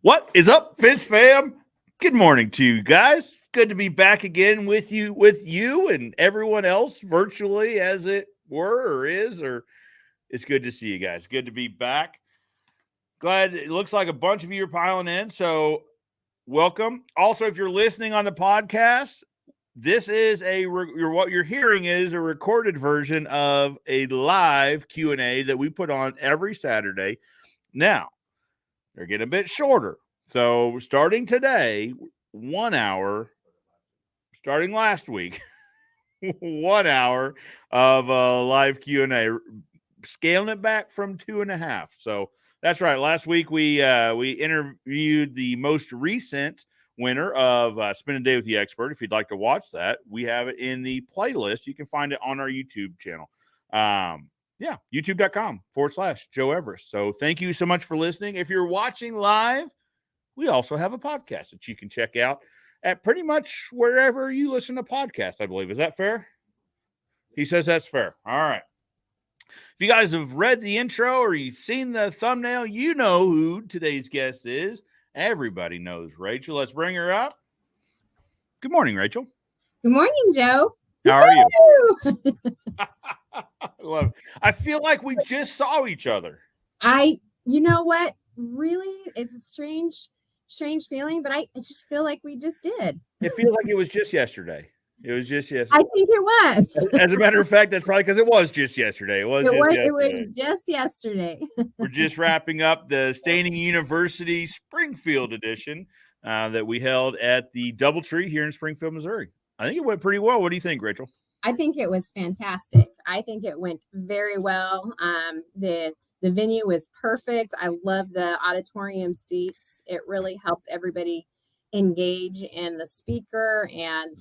What is up, Fizz fam? Good morning to you guys. It's good to be back again with you and everyone else virtually, as it were or is, or it's good to see you guys. Good to be back. Glad it looks like a bunch of you are piling in, so welcome. Also, if you're listening on the podcast, this is what you're hearing is a recorded version of a live Q&A that we put on every Saturday. Now, they're getting a bit shorter. So starting today, 1 hour, starting last week, 1 hour of live Q&A, scaling it back from 2.5. So that's right. Last week, we interviewed the most recent winner of Spend a Day with the Expert. If you'd like to watch that, we have it in the playlist. You can find it on our YouTube channel. youtube.com/Joe Everest. So thank you so much for listening. If you're watching live, we also have a podcast that you can check out at pretty much wherever you listen to podcasts, I believe. Is that fair? He says that's fair. All right. If you guys have read the intro or you've seen the thumbnail, you know who today's guest is. Everybody knows Rachel. Let's bring her up. Good morning, Rachel. Good morning, Joe. How are you? I love it. I feel like we just saw each other. You know what? Really, it's a strange feeling, but I just feel like we just did. It feels like it was just yesterday. It was just yesterday. I think it was. As a matter of fact, that's probably because it was just yesterday. It was just yesterday. We're just wrapping up the Staining University Springfield edition that we held at the Doubletree here in Springfield, Missouri. I think it went pretty well. What do you think, Rachel? I think it was fantastic. I think it went very well. The venue was perfect. I love the auditorium seats. It really helped everybody engage in the speaker. And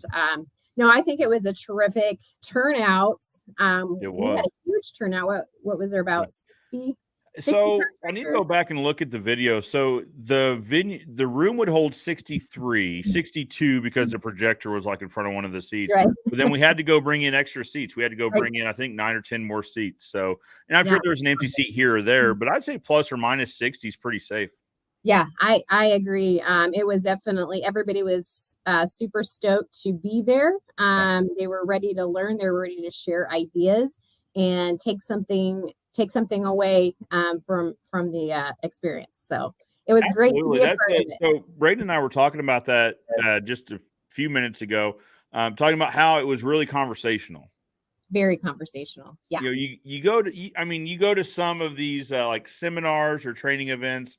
no, I think it was a terrific turnout. It was. We had a huge turnout. What was there, about 60? So I need to go back and look at the video. So the room would hold 62 because the projector was like in front of one of the seats. Right. But then we had to go bring in extra seats. We had to go bring in, I think, 9 or 10 more seats. So, and I'm sure there's an empty seat here or there, but I'd say plus or minus 60 is pretty safe. Yeah, I agree. It was definitely, everybody was super stoked to be there. They were ready to learn. They were ready to share ideas and take something away from the experience. So it was great to be a part of it. So Braden and I were talking about that just a few minutes ago, talking about how it was really conversational. Very conversational. Yeah. You go to some of these like seminars or training events,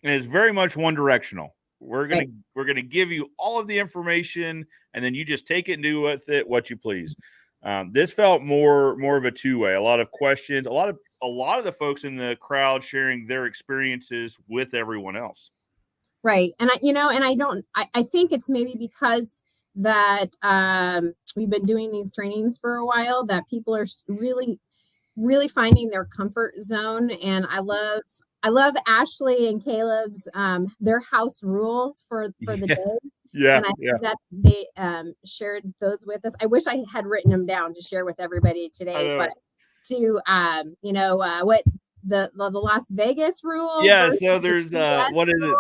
and it's very much one directional. We're gonna give you all of the information, and then you just take it and do with it what you please. This felt more of a two-way. A lot of questions. A lot of the folks in the crowd sharing their experiences with everyone else. Right. And I think it's maybe because that we've been doing these trainings for a while that people are really, really finding their comfort zone. And I love Ashley and Caleb's their house rules for the day. Yeah. And I think that they shared those with us. I wish I had written them down to share with everybody today, but to what the Las Vegas rule. Yeah, so there's what is it?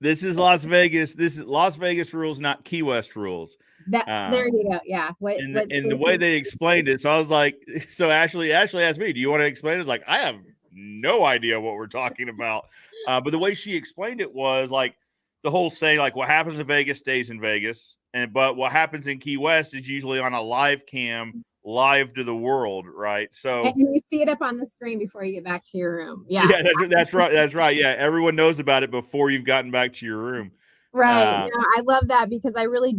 This is Las Vegas. This is Las Vegas rules, not Key West rules. There you go. Yeah. And the way they explained it, so I was like, so Ashley asked me, do you want to explain it? I was like, I have no idea what we're talking about. But the way she explained it was like the whole saying, like what happens in Vegas stays in Vegas. But what happens in Key West is usually on a live cam, live to the world, right? So and you see it up on the screen before you get back to your room. Yeah, that's right. Yeah, everyone knows about it before you've gotten back to your room. Right. I love that because I really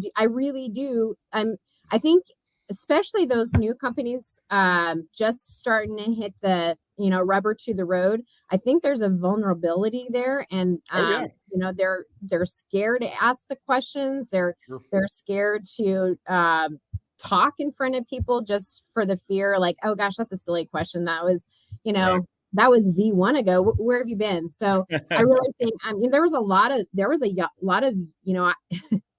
do. I think especially those new companies just starting to hit the rubber to the road. I think there's a vulnerability there, and they're scared to ask the questions. They're scared to talk in front of people just for the fear, like, oh gosh, that's a silly question. That was, that was V1 ago. Where have you been? So I really think, there was a lot of,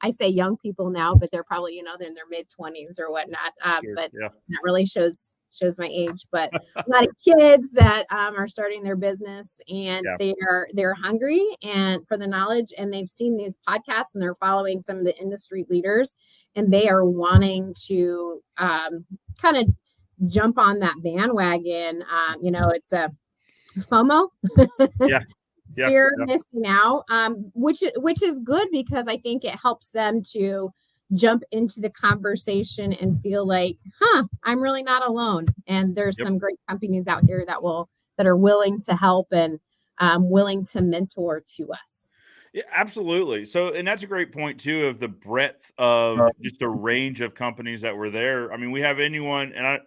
I say young people now, but they're probably, they're in their mid 20s or whatnot. But that really shows shows my age, but a lot of kids that are starting their business, and Yeah. they're hungry and for the knowledge, and they've seen these podcasts and they're following some of the industry leaders, and they are wanting to kind of jump on that bandwagon. It's a FOMO. Yeah. Yeah. Fear of Yeah. missing out, which is good because I think it helps them to jump into the conversation and feel like, I'm really not alone. And there's Yep. some great companies out here that are willing to help and willing to mentor to us. Yeah, absolutely. So, and that's a great point too, of the breadth of just the range of companies that were there. I mean, we have anyone, and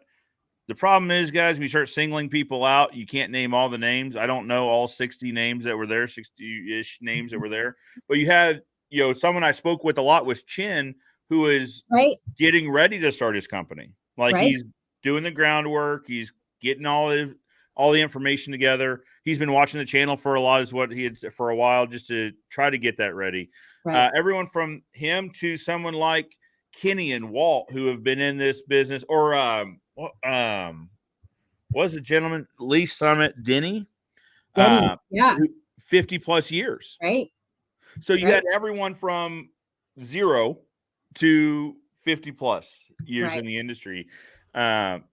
the problem is, guys, we start singling people out. You can't name all the names. I don't know all 60 names that were there, 60-ish names that were there. But you had, someone I spoke with a lot was Chin, who is Right. getting ready to start his company. Like Right. he's doing the groundwork. He's getting all the information together. He's been watching the channel for a lot, is what he had said for a while, just to try to get that ready. Right. Everyone from him to someone like Kenny and Walt, who have been in this business, or was the gentleman Lee Summit Denny? Yeah. 50 plus years. Right. So you had everyone from 0 to 50 plus years in the industry. And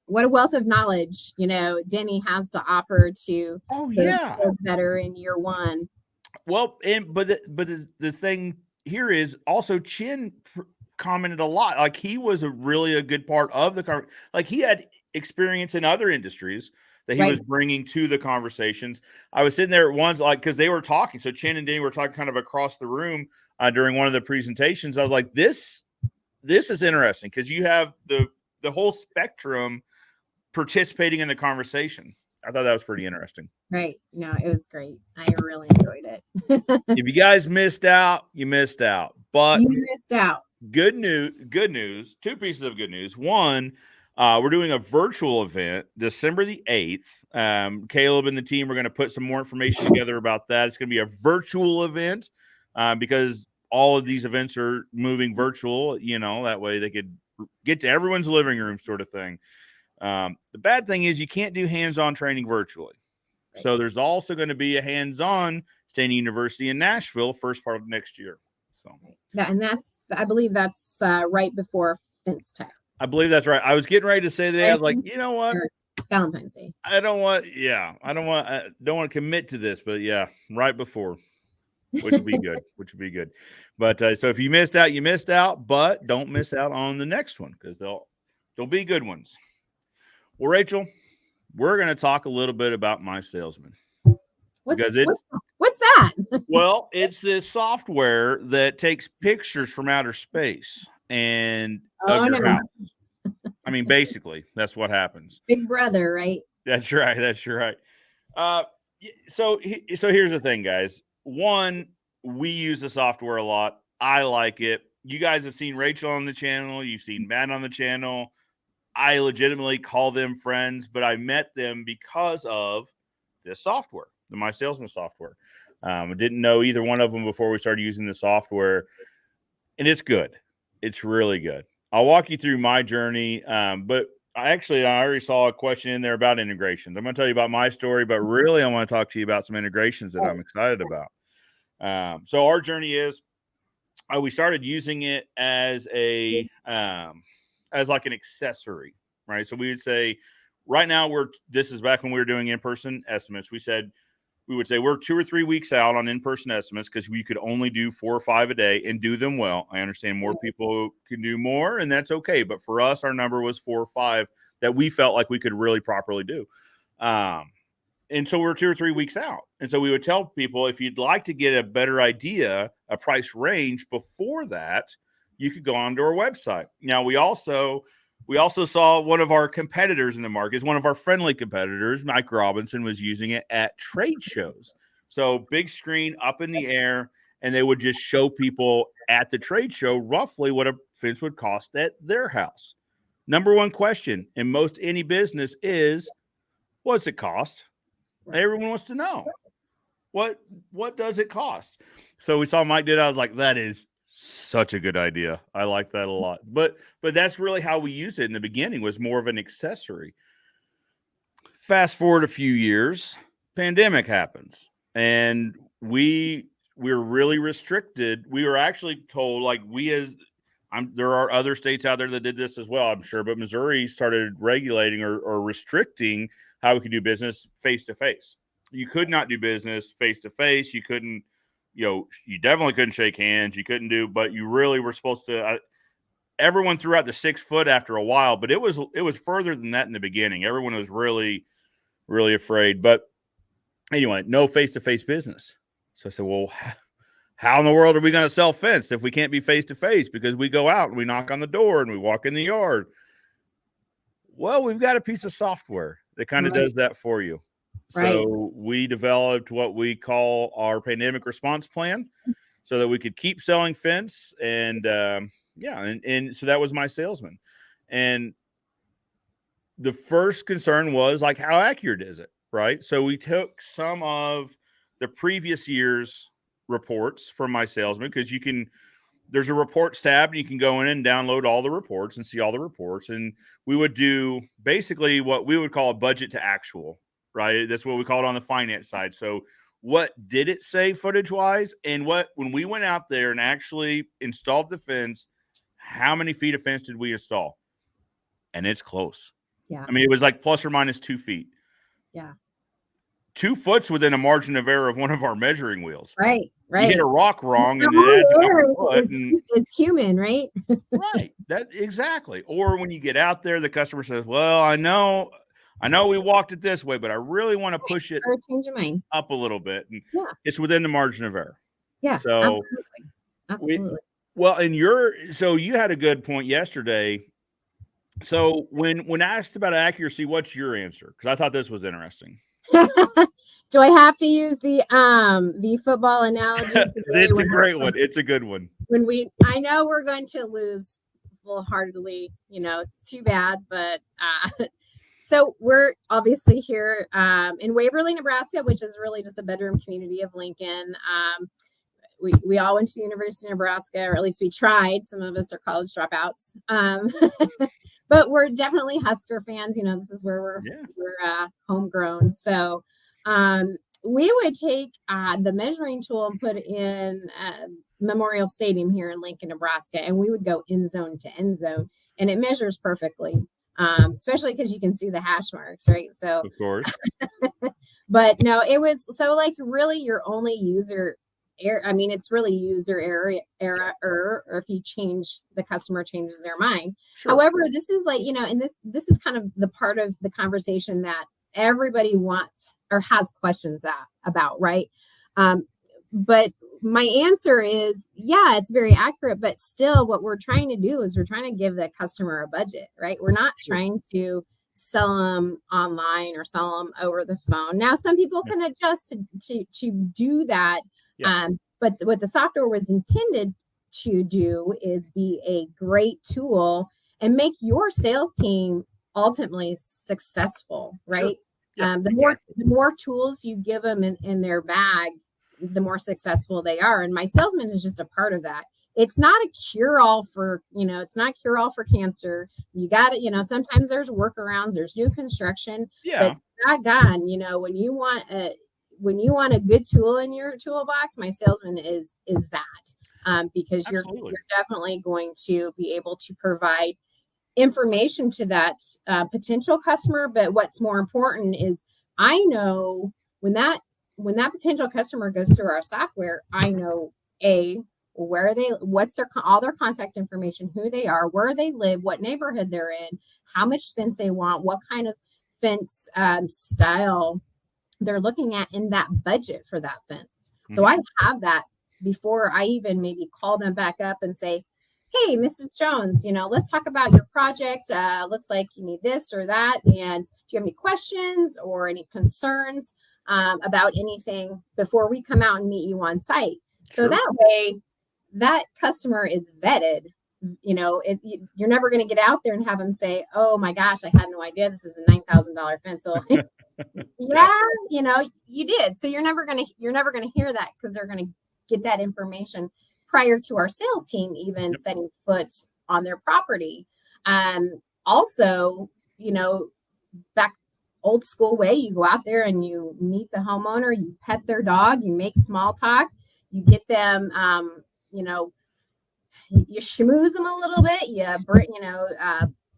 what a wealth of knowledge, Denny has to offer to those kids that are in year one. Well, but the thing here is also Chin commented a lot. Like he was really a good part of the like he had experience in other industries that he was bringing to the conversations. I was sitting there at once, like, because they were talking. So Chin and Denny were talking kind of across the room during one of the presentations. I was like, this is interesting because you have the whole spectrum participating in the conversation. I thought that was pretty interesting. Right. No, it was great. I really enjoyed it. If you guys missed out, you missed out. But you missed out. Good news. Two pieces of good news. One, we're doing a virtual event December the 8th. Caleb and the team are going to put some more information together about that. It's going to be a virtual event because all of these events are moving virtual. That way they could get to everyone's living room, sort of thing. The bad thing is you can't do hands-on training virtually. Right. So there's also going to be a hands-on Stanley University in Nashville first part of next year. So I believe that's right before Fencetech. I believe that's right. I was getting ready to say that. I was like, you know what? Valentine's Day. I don't want to commit to this, but yeah, right before, which would be good. But so if you missed out, you missed out, but don't miss out on the next one because they'll be good ones. Well, Rachel, we're going to talk a little bit about mySalesman. What's that? Well, it's this software that takes pictures from outer space and of your house. I mean, basically, that's what happens. Big brother, right? That's right. So here's the thing, guys. One, we use the software a lot. I like it. You guys have seen Rachel on the channel. You've seen Matt on the channel. I legitimately call them friends, but I met them because of this software, the mySalesman software. I didn't know either one of them before we started using the software, and it's good. It's really good. I'll walk you through my journey, but I already saw a question in there about integrations. I'm going to tell you about my story, but really I want to talk to you about some integrations that I'm excited about. So our journey is we started using it as as like an accessory, right? So we would say right now this is back when we were doing in-person estimates. We would say we're 2 or 3 weeks out on in-person estimates because we could only do 4 or 5 a day and do them well. I understand more people can do more, and that's okay. But for us, our number was 4 or 5 that we felt like we could really properly do. And so we're 2 or 3 weeks out. And so we would tell people, if you'd like to get a better idea, a price range before that, you could go onto our website. Now, we also saw one of our competitors in the market, one of our friendly competitors, Mike Robinson, was using it at trade shows. So big screen up in the air, and they would just show people at the trade show roughly what a fence would cost at their house. Number one question in most any business is, what's it cost? Everyone wants to know. What does it cost? So we saw Mike did. I was like, that is Such a good idea. I like that a lot. But that's really how we used it in the beginning, was more of an accessory. Fast forward a few years, pandemic happens, and we're really restricted. We were actually told, like, there are other states out there that did this as well, I'm sure, but Missouri started regulating or restricting how we could do business face to face. You could not do business face to face. You couldn't, you definitely couldn't shake hands. You couldn't but you really were supposed to. Everyone threw out the 6 foot after a while, but it was further than that in the beginning. Everyone was really, really afraid. But anyway, no face to face business. So I said, well, how in the world are we going to sell fence if we can't be face to face? Because we go out and we knock on the door and we walk in the yard. Well, we've got a piece of software that kind of does that for you. Right. So we developed what we call our pandemic response plan, so that we could keep selling fence. And and so that was mySalesman. And the first concern was, like, how accurate is it? Right. So we took some of the previous year's reports from mySalesman, because there's a reports tab and you can go in and download all the reports and see all the reports. And we would do basically what we would call a budget to actual, right? That's what we call it on the finance side. So what did it say footage wise? And when we went out there and actually installed the fence, how many feet of fence did we install? And it's close. Yeah. I mean, it was like plus or minus 2 feet. Yeah. 2 foot's within a margin of error of one of our measuring wheels. Right. You hit a rock wrong, and it's human, right? Right. That exactly. Or when you get out there, the customer says, "Well, I know we walked it this way, but I really want to push it change your mind up a little bit." And it's within the margin of error. Yeah. So absolutely. So you had a good point yesterday. So when asked about accuracy, what's your answer? Because I thought this was interesting. Do I have to use the football analogy? It's a great one. It's a good one. I know we're going to lose wholeheartedly, it's too bad, but so we're obviously here in Waverly, Nebraska, which is really just a bedroom community of Lincoln. We all went to the University of Nebraska, or at least we tried. Some of us are college dropouts. But we're definitely Husker fans. This is where we're homegrown. So we would take the measuring tool and put in Memorial Stadium here in Lincoln, Nebraska, and we would go end zone to end zone, and it measures perfectly, especially because you can see the hash marks, right? So of course. But no, it was so, like, really your only user error. I mean, it's really user error, or if the customer changes their mind. Sure. However, this is like, and this is kind of the part of the conversation that everybody wants or has questions about, right? But my answer is, it's very accurate, but still what we're trying to do is we're trying to give the customer a budget, right? We're not trying to sell them online or sell them over the phone. Now, some people can adjust to do that. But what the software was intended to do is be a great tool and make your sales team ultimately successful, right? Sure. The more tools you give them in their bag, the more successful they are. And mySalesman is just a part of that. It's not a cure-all for, it's not cure-all for cancer. You got it. Sometimes there's workarounds, there's new construction. Yeah. But doggone, when you want a good tool in your toolbox, mySalesman is that, because you're definitely going to be able to provide information to that potential customer. But what's more important is, I know when that potential customer goes through our software, I know where what's all their contact information, who they are, where they live, what neighborhood they're in, how much fence they want, what kind of fence style they're looking at in that budget for that fence. Mm-hmm. So I have that before I even maybe call them back up and say, "Hey, Mrs. Jones, let's talk about your project. Looks like you need this or that. And do you have any questions or any concerns about anything before we come out and meet you on site?" Sure. So that way, that customer is vetted. You're never going to get out there and have them say, "Oh my gosh, I had no idea this is a $9,000 fence." So you did. So you're never going to hear that, because they're going to get that information prior to our sales team even setting foot on their property. Also, back old school way, you go out there and you meet the homeowner, you pet their dog, you make small talk, you get them, you schmooze them a little bit,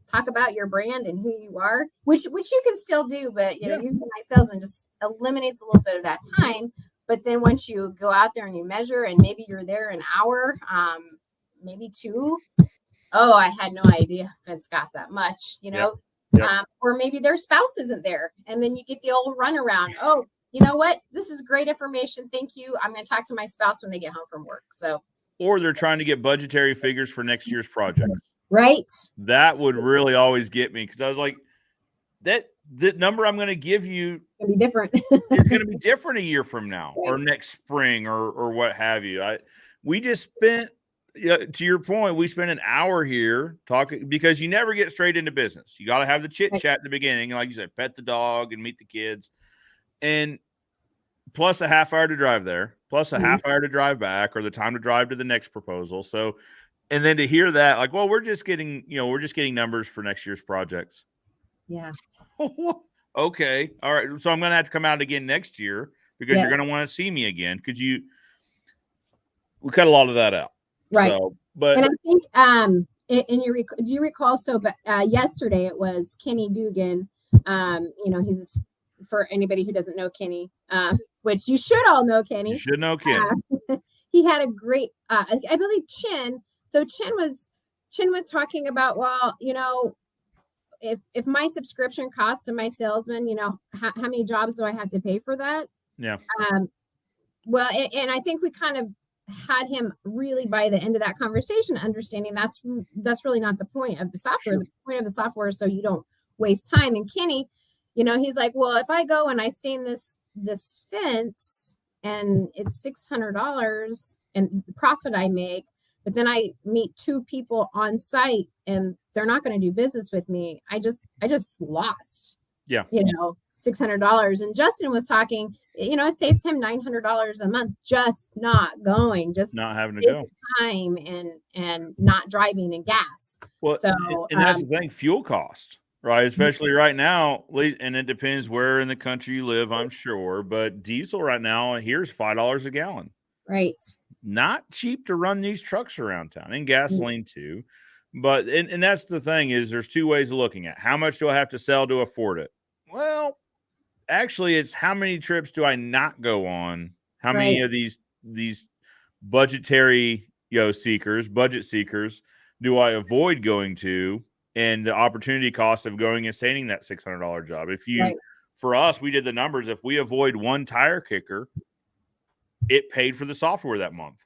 talk about your brand and who you are, which you can still do, but using mySalesman just eliminates a little bit of that time. But then once you go out there and you measure, and maybe you're there an hour, maybe 2. Oh, I had no idea fence cost that much, or maybe their spouse isn't there, and then you get the old runaround. Oh, you know what? This is great information. Thank you. I'm going to talk to my spouse when they get home from work. So, or they're trying to get budgetary figures for next year's projects. Right. That would really always get me, because I was like, the number I'm going to give you it's going to be different. It's going to be different a year from now, or next spring, or what have you. We just spent, to your point, we spent an hour here talking, because you never get straight into business. You got to have the chit chat at the beginning, like you said, pet the dog and meet the kids, and plus a half hour to drive there, plus a half hour to drive back, or the time to drive to the next proposal. So, and then to hear that, like, well, we're just getting numbers for next year's projects. Yeah. Okay. All right. So I'm going to have to come out again next year, because you're going to want to see me again. We cut a lot of that out. Right. So, but, and I think, do you recall? So, yesterday it was Kenny Dugan. He's, for anybody who doesn't know Kenny, which you should all know Kenny. You should know Kenny. He had a great, I believe Chin. So Chin was talking about, well, if my subscription costs to mySalesman, how many jobs do I have to pay for that? Yeah. Well, and I think we kind of had him really, by the end of that conversation, understanding that's really not the point of the software. Sure. The point of the software is so you don't waste time. And Kenny, he's like, well, if I go and I stain this fence and it's $600 and the profit I make, but then I meet 2 people on site and they're not going to do business with me, I just lost, $600. And Justin was talking, it saves him $900 a month, just not going, just not having to go time and not driving and gas. Well, so, and that's the thing, fuel cost, right? Especially right now, and it depends where in the country you live, I'm sure, but diesel right now, here's $5 a gallon. Right. Not cheap to run these trucks around town, and gasoline too. But, and that's the thing, is there's 2 ways of looking at how much do I have to sell to afford it? Well, actually, it's how many trips do I not go on? How many of these budgetary, budget seekers do I avoid going to? And the opportunity cost of going and staying that $600 job. For us, we did the numbers. If we avoid 1 tire kicker, it paid for the software that month.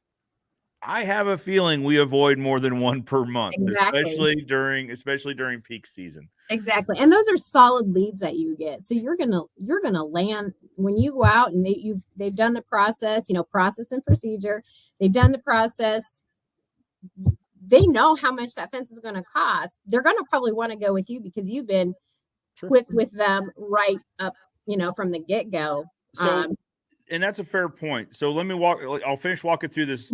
I have a feeling we avoid more than 1 per month, especially during peak season. Exactly. And those are solid leads that you get. So you're gonna land when you go out and they've done the process, process and procedure. They've done the process. They know how much that fence is going to cost. They're going to probably want to go with you because you've been quick with them right up, from the get-go. So, and that's a fair point. So I'll finish walking through this,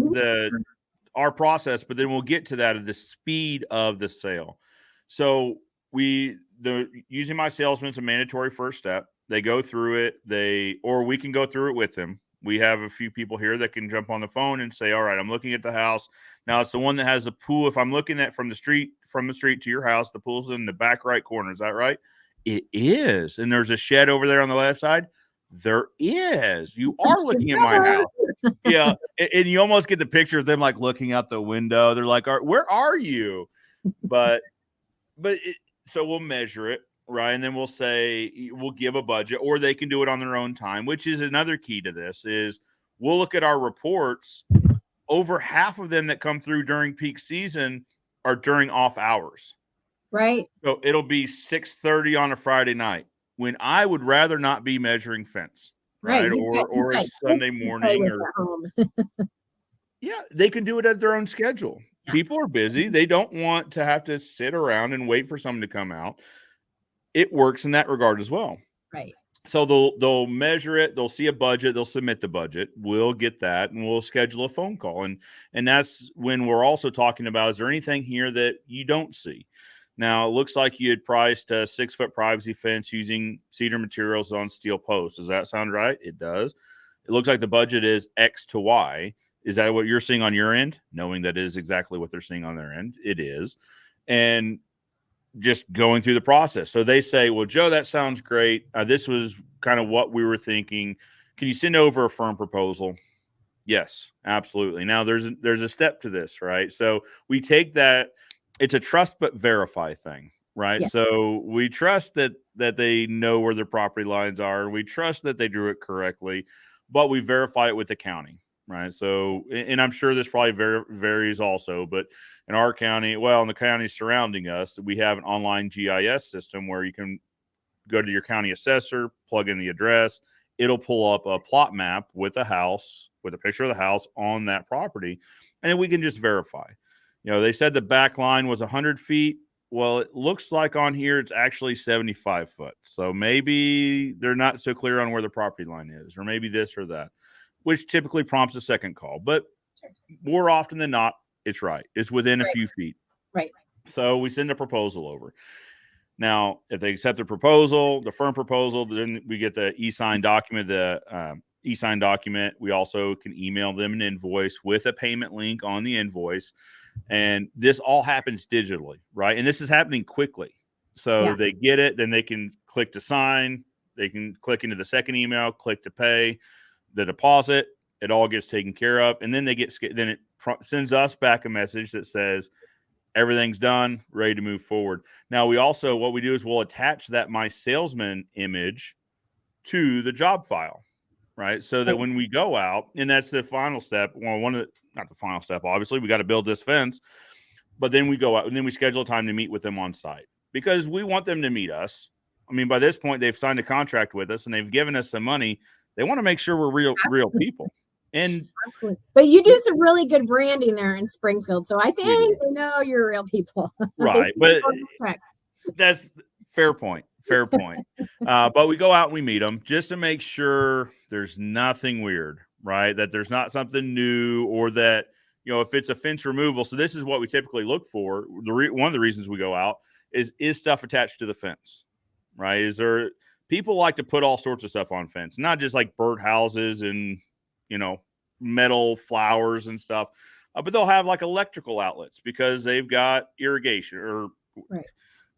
our process, but then we'll get to that of the speed of the sale. So using mySalesman is a mandatory first step. They go through it, or we can go through it with them. We have a few people here that can jump on the phone and say, all right, I'm looking at the house. Now it's the one that has a pool. If I'm looking at from the street to your house, the pool's in the back right corner. Is that right? It is. And there's a shed over there on the left side. There is. You are looking at my house. Yeah. And you almost get the picture of them like looking out the window. They're like, where are you? So we'll measure it, right? And then we'll give a budget, or they can do it on their own time, which is another key to this. Is we'll look at our reports. Over half of them that come through during peak season are during off hours. Right. So it'll be 6:30 on a Friday night, when I would rather not be measuring fence, right? Or a Sunday morning, yeah, they can do it at their own schedule. Yeah. People are busy. They don't want to have to sit around and wait for someone to come out. It works in that regard as well. Right. So they'll measure it, they'll see a budget, they'll submit the budget, we'll get that, and we'll schedule a phone call. And that's when we're also talking about, is there anything here that you don't see? Now, it looks like you had priced a 6-foot privacy fence using cedar materials on steel posts. Does that sound right? It does. It looks like the budget is X to Y. Is that what you're seeing on your end? Knowing that is exactly what they're seeing on their end. It is. And just going through the process. So they say, well, Joe, that sounds great. This was kind of what we were thinking. Can you send over a firm proposal? Yes, absolutely. Now there's a step to this, right? So we take that, it's a trust but verify thing, right? Yeah. So we trust that they know where their property lines are. We trust that they drew it correctly, but we verify it with the county, right? So, and I'm sure this probably varies also, but in our county, well, in the counties surrounding us, we have an online GIS system where you can go to your county assessor, plug in the address. It'll pull up a plot map with a house, with a picture of the house on that property. And then we can just verify. You know, they said the back line was 100 feet. Well, it looks like on here it's actually 75 foot. So maybe they're not so clear on where the property line is, or maybe this or that, which typically prompts a second call. But more often than not, it's right. It's within a few feet. Right. So we send a proposal over. Now, if they accept the proposal, the firm proposal, then we get the e-sign document, We also can email them an invoice with a payment link on the invoice. And this all happens digitally, right? And this is happening quickly. So they get it, then they can click to sign. They can click into the second email, click to pay the deposit. It all gets taken care of. And then it sends us back a message that says, everything's done, ready to move forward. Now, what we do is we'll attach that mySalesman image to the job file, right? So that when we go out, and that's the final step, well, not the final step, obviously, we got to build this fence, but then we go out and then we schedule a time to meet with them on site because we want them to meet us. I mean, by this point, they've signed a contract with us and they've given us some money. They want to make sure we're real people. And absolutely. But you do some really good branding there in Springfield. So I think they know you're real people. Right. But that's fair point. But we go out and we meet them just to make sure there's nothing weird, right? That there's not something new, or that, you know, if it's a fence removal. So this is what we typically look for. One of the reasons we go out is stuff attached to the fence, right? People like to put all sorts of stuff on fence, not just like bird houses and, you know, metal flowers and stuff, but they'll have like electrical outlets because they've got irrigation, or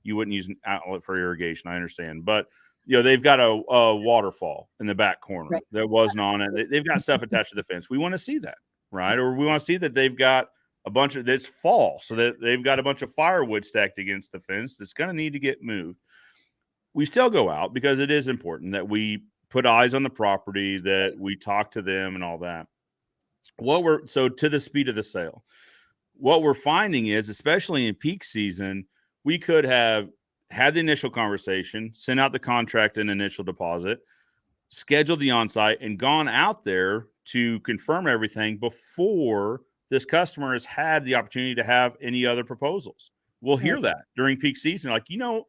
you wouldn't use an outlet for irrigation, I understand, but you know, they've got a waterfall in the back corner that wasn't on it. They've got stuff attached to the fence. We want to see that, right? Or we want to see that they've got a bunch of, that's fall, so that they've got a bunch of firewood stacked against the fence that's going to need to get moved. We still go out because it is important that we put eyes on the property, that we talk to them and all that. So to the speed of the sale, what we're finding is, especially in peak season, we could have had the initial conversation, sent out the contract and initial deposit, scheduled the on-site, and gone out there to confirm everything before this customer has had the opportunity to have any other proposals. We'll hear that during peak season. Like, you know,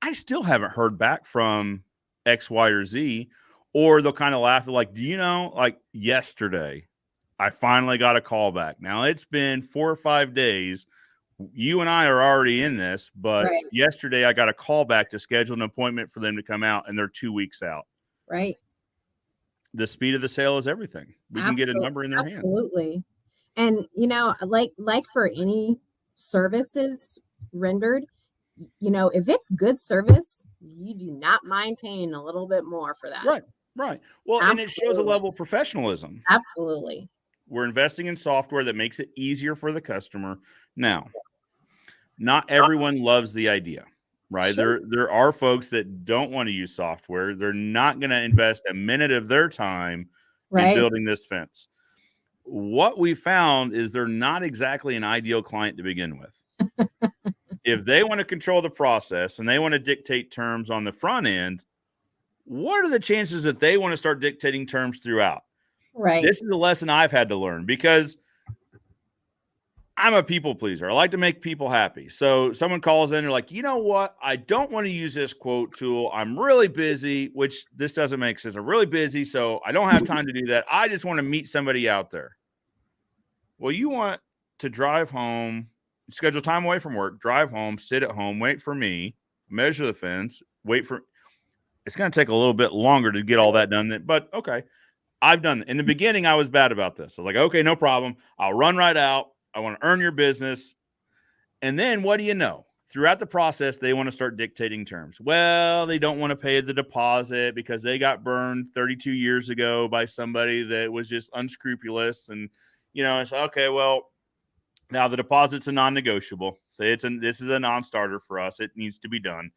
I still haven't heard back from X, Y, or Z. Or they'll kind of laugh. Like, do you know, like yesterday, I finally got a call back. Now it's been 4 or 5 days. You and I are already in this, but yesterday I got a call back to schedule an appointment for them to come out, and they're 2 weeks out. Right. The speed of the sale is everything. We can get a number in their hand. Absolutely. And, you know, like for any services rendered, you know, if it's good service, you do not mind paying a little bit more for that. Right. Well, and it shows a level of professionalism. Absolutely. We're investing in software that makes it easier for the customer. Now, not everyone loves the idea, right? Sure. There are folks that don't want to use software. They're not going to invest a minute of their time in building this fence. What we found is they're not exactly an ideal client to begin with. If they want to control the process and they want to dictate terms on the front end, what are the chances that they want to start dictating terms throughout? Right. This is a lesson I've had to learn, because I'm a people pleaser. I like to make people happy. So someone calls in, they're like, you know what? I don't want to use this quote tool. I'm really busy, which this doesn't make sense. I'm really busy, so I don't have time to do that. I just want to meet somebody out there. Well, you want to drive home, schedule time away from work, drive home, sit at home, wait for me, measure the fence, wait for it's going to take a little bit longer to get all that done. But okay, I've done in the beginning. I was bad about this. I was like, okay, no problem. I'll run right out. I want to earn your business. And then what do you know? Throughout the process, they want to start dictating terms. Well, they don't want to pay the deposit because they got burned 32 years ago by somebody that was just unscrupulous. And, it's okay, well, now the deposit's a non-negotiable. Say this is a non-starter for us. It needs to be done.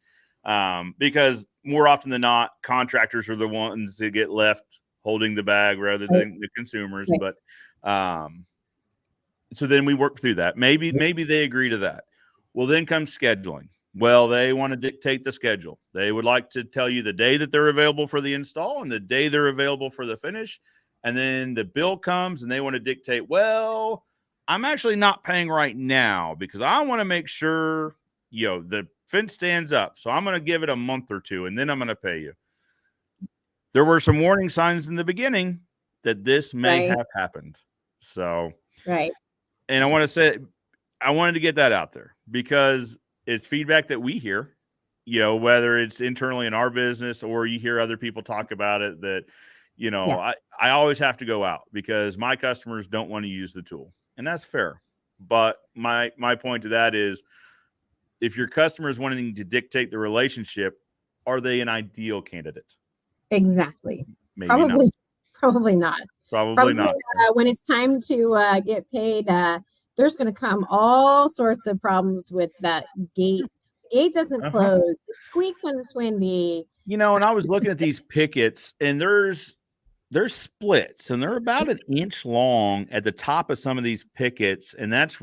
Because more often than not, contractors are the ones that get left holding the bag rather than the consumers. But so then we work through that. Maybe they agree to that. Well, then comes scheduling. Well, they want to dictate the schedule. They would like to tell you the day that they're available for the install and the day they're available for the finish. And then the bill comes and they want to dictate, well, I'm actually not paying right now because I want to make sure, the fence stands up. So I'm going to give it a month or two and then I'm going to pay you. There were some warning signs in the beginning that this may have happened. So, and I wanted to get that out there because it's feedback that we hear, whether it's internally in our business or you hear other people talk about it that, I always have to go out because my customers don't want to use the tool, and that's fair. But my point to that is if your customer is wanting to dictate the relationship, are they an ideal candidate? Exactly. Maybe Probably not. Probably not. Probably not. When it's time to get paid, there's going to come all sorts of problems with that gate. Gate doesn't close. It squeaks when it's windy. And I was looking at these pickets, and there's splits, and they're about an inch long at the top of some of these pickets, and that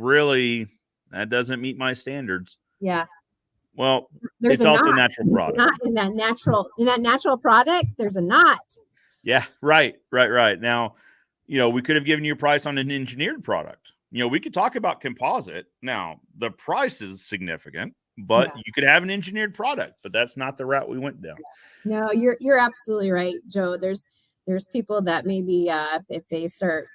doesn't meet my standards. Yeah. Well, it's also a natural product. Not in that natural product, there's a knot. Yeah, right. Now, we could have given you a price on an engineered product. We could talk about composite. Now, the price is significant, but you could have an engineered product, but that's not the route we went down. No, you're absolutely right, Joe. There's people that maybe if they start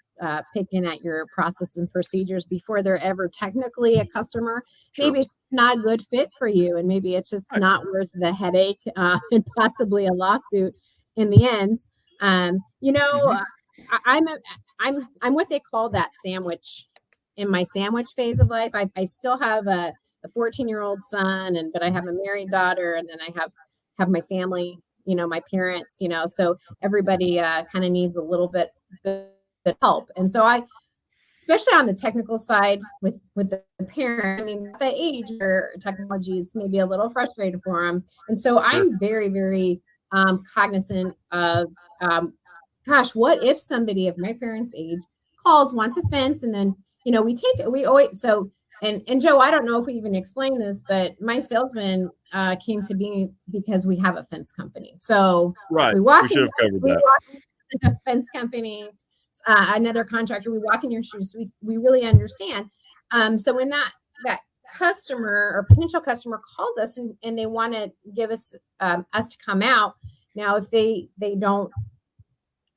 picking at your process and procedures before they're ever technically a customer, maybe it's not a good fit for you, and maybe it's just not worth the headache and possibly a lawsuit in the end. I'm what they call that sandwich in my sandwich phase of life. I still have a 14-year-old son, but I have a married daughter, and then I have my family, my parents, so everybody kind of needs a little bit of help. And so especially on the technical side with the parent, the age where technology is maybe a little frustrated for them. And so I'm very, very cognizant of, what if somebody of my parents' age calls, wants a fence, and then, we always, so, and Joe, I don't know if we even explained this, but mySalesman came to be because we have a fence company. So we should have covered that. Walk in a fence company, another contractor, we walk in your shoes. We really understand. So when that customer or potential customer calls us and they want to give us to come out, now if they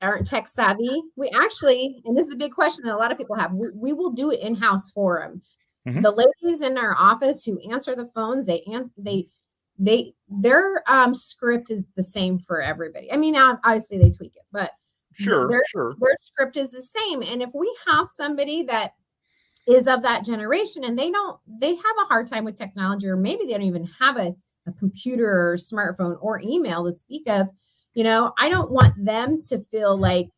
aren't tech savvy, we actually, and this is a big question that a lot of people have, we will do it in-house for them. Mm-hmm. The ladies in our office who answer the phones, their script is the same for everybody. Now obviously they tweak it, but their script is the same. And if we have somebody that is of that generation and they have a hard time with technology, or maybe they don't even have a computer or smartphone or email to speak of, I don't want them to feel like,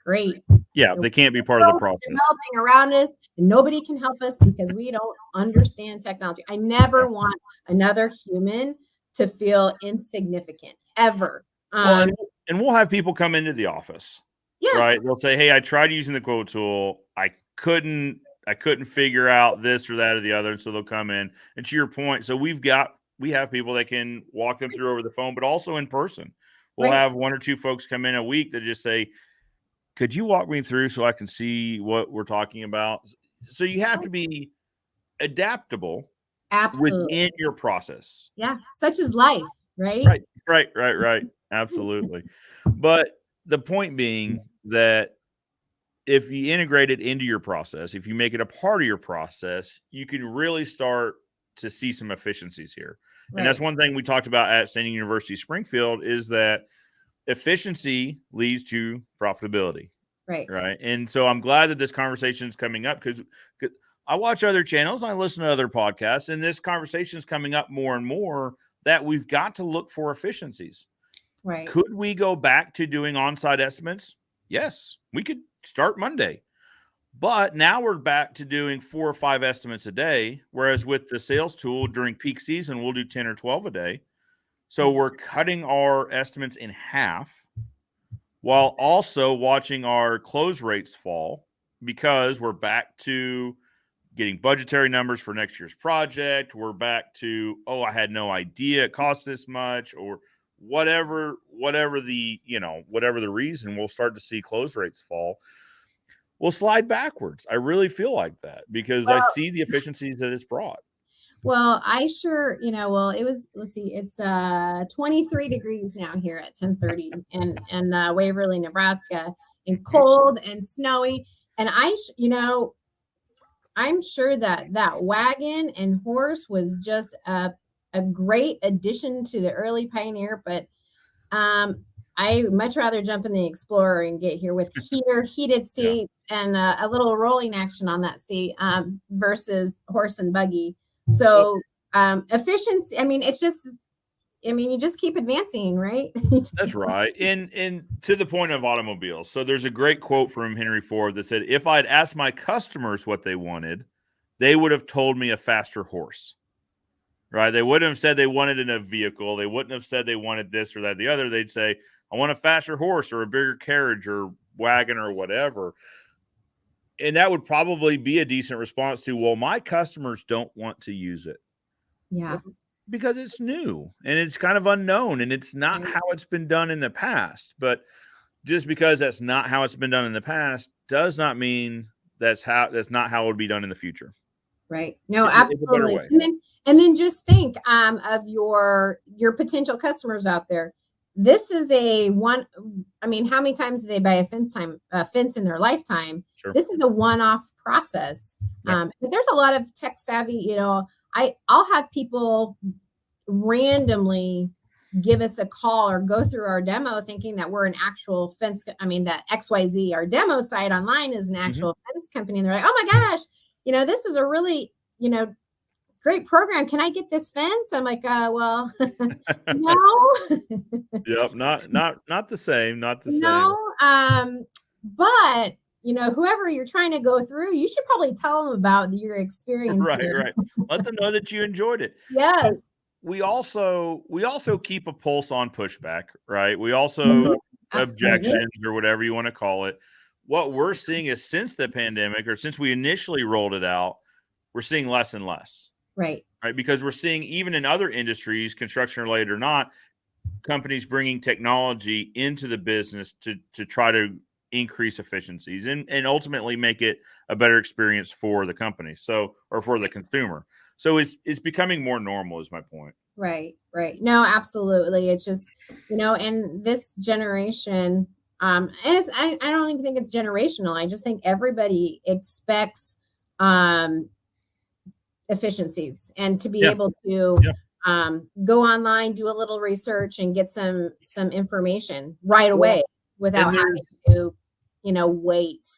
great. Yeah, they can't be part of the process. Developing around us, and nobody can help us because we don't understand technology. I never want another human to feel insignificant ever. And we'll have people come into the office. Yeah. Right. They'll say, hey, I tried using the quote tool. I couldn't figure out this or that or the other. So they'll come in. And to your point, so we have people that can walk them through over the phone, but also in person. We'll have one or two folks come in a week that just say, could you walk me through so I can see what we're talking about? so you have to be adaptable Absolutely. within your process. Yeah. Such is life, right? Right. Absolutely. But the point being that if you integrate it into your process, if you make it a part of your process, you can really start to see some efficiencies here. And that's Right. one thing we talked about at Standing University Springfield is that efficiency leads to profitability. Right. Right. And so I'm glad that this conversation is coming up because I watch other channels and I listen to other podcasts, and this conversation is coming up more and more that we've got to look for efficiencies. Right. Could we go back to doing on-site estimates? Yes, we could start Monday. But now we're back to doing 4 or 5 estimates a day, whereas with the sales tool during peak season, we'll do 10 or 12 a day. So we're cutting our estimates in half while also watching our close rates fall because we're back to getting budgetary numbers for next year's project. We're back to, I had no idea it costs this much, or whatever the reason, we'll start to see close rates fall. We'll slide backwards. I really feel like that because I see the efficiencies that it's brought. Well, I sure, it was, let's see, it's 23 degrees now here at 10:30 in Waverly, Nebraska, and cold and snowy. And I'm sure that wagon and horse was just a great addition to the early Pioneer, but I much rather jump in the Explorer and get here with heated seats and a little rolling action on that seat versus horse and buggy. So efficiency, it's just, you just keep advancing, right? That's right. And to the point of automobiles. So there's a great quote from Henry Ford that said, if I'd asked my customers what they wanted, they would have told me a faster horse. Right? They wouldn't have said they wanted in a vehicle. They wouldn't have said they wanted this or that, the other. They'd say, I want a faster horse or a bigger carriage or wagon or whatever. And that would probably be a decent response to, well, my customers don't want to use it. Yeah. Because it's new and it's kind of unknown and it's not how it's been done in the past. But just because that's not how it's been done in the past does not mean that's not how it would be done in the future. Right. No, absolutely. And then just think of your potential customers out there. This is how many times do they buy a fence in their lifetime? Sure. This is a one-off process. Yeah. But there's a lot of tech savvy, I'll have people randomly give us a call or go through our demo thinking that we're an actual fence. That XYZ, our demo site online is an actual fence company. And they're like, oh my gosh, this is a really, great program. Can I get this fence? I'm like, well, no. Yep. Not the same. Not the same. No. But whoever you're trying to go through, you should probably tell them about your experience. Right. Let them know that you enjoyed it. Yes. So we also keep a pulse on pushback, right? We also objections or whatever you want to call it. What we're seeing is since the pandemic or since we initially rolled it out, we're seeing less and less. Right. Because we're seeing even in other industries, construction related or not, companies bringing technology into the business to try to increase efficiencies and ultimately make it a better experience for the company. Or for the consumer. So it's becoming more normal is my point. Right. No, absolutely. It's just, and this generation, and I don't even think it's generational. I just think everybody expects efficiencies and to be able to go online, do a little research and get some information right away without having to, wait.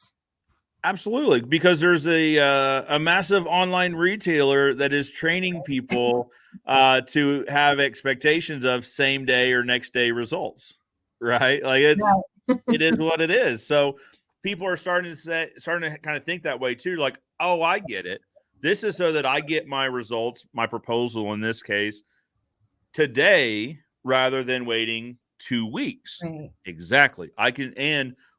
Absolutely, because there's a massive online retailer that is training people to have expectations of same day or next day results, right? Like it is what it is. So people are starting to kind of think that way too. Like, oh, I get it. This is so that I get my results, my proposal in this case, today rather than waiting 2 weeks. Right. Exactly.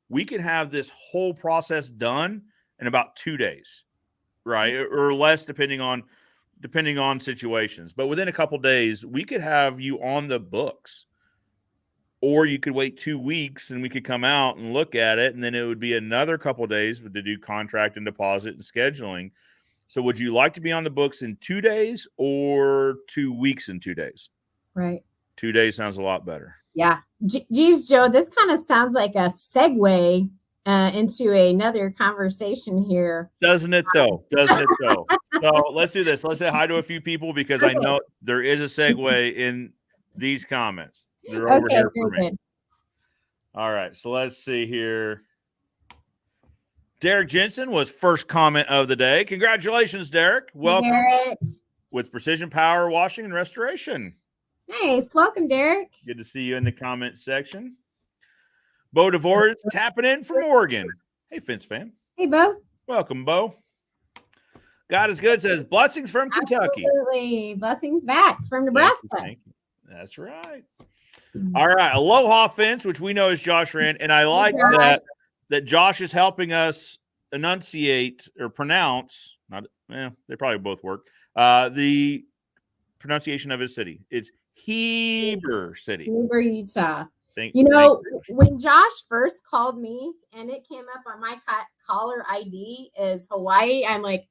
We can have this whole process done in about 2 days, right? Or less, depending on situations. But within a couple of days, we could have you on the books or you could wait 2 weeks and we could come out and look at it, and then it would be another couple of days to do contract and deposit and scheduling. So would you like to be on the books in 2 days or 2 weeks and 2 days? Right. 2 days sounds a lot better. Yeah. Geez, Joe, this kind of sounds like a segue into another conversation here. Doesn't it though? Doesn't it though? So let's do this. Let's say hi to a few people because I know there is a segue in these comments. They're over here for me. Good. All right. So let's see here. Derek Jensen was first comment of the day. Congratulations, Derek. Welcome Derek. with Precision Power Washing and Restoration. Nice. Welcome, Derek. Good to see you in the comment section. Bo DeVore is tapping in from Oregon. Hey, Fence fam. Hey, Bo. Welcome, Bo. God is good says blessings from Kentucky. Absolutely. Blessings back from Nebraska. Thank you. That's right. All right. Aloha Fence, which we know is Josh Rand. And I like that Josh is helping us enunciate or pronounce, they probably both work, the pronunciation of his city. It's Heber City. Heber, Utah. When Josh first called me and it came up on my caller ID is Hawaii, I'm like,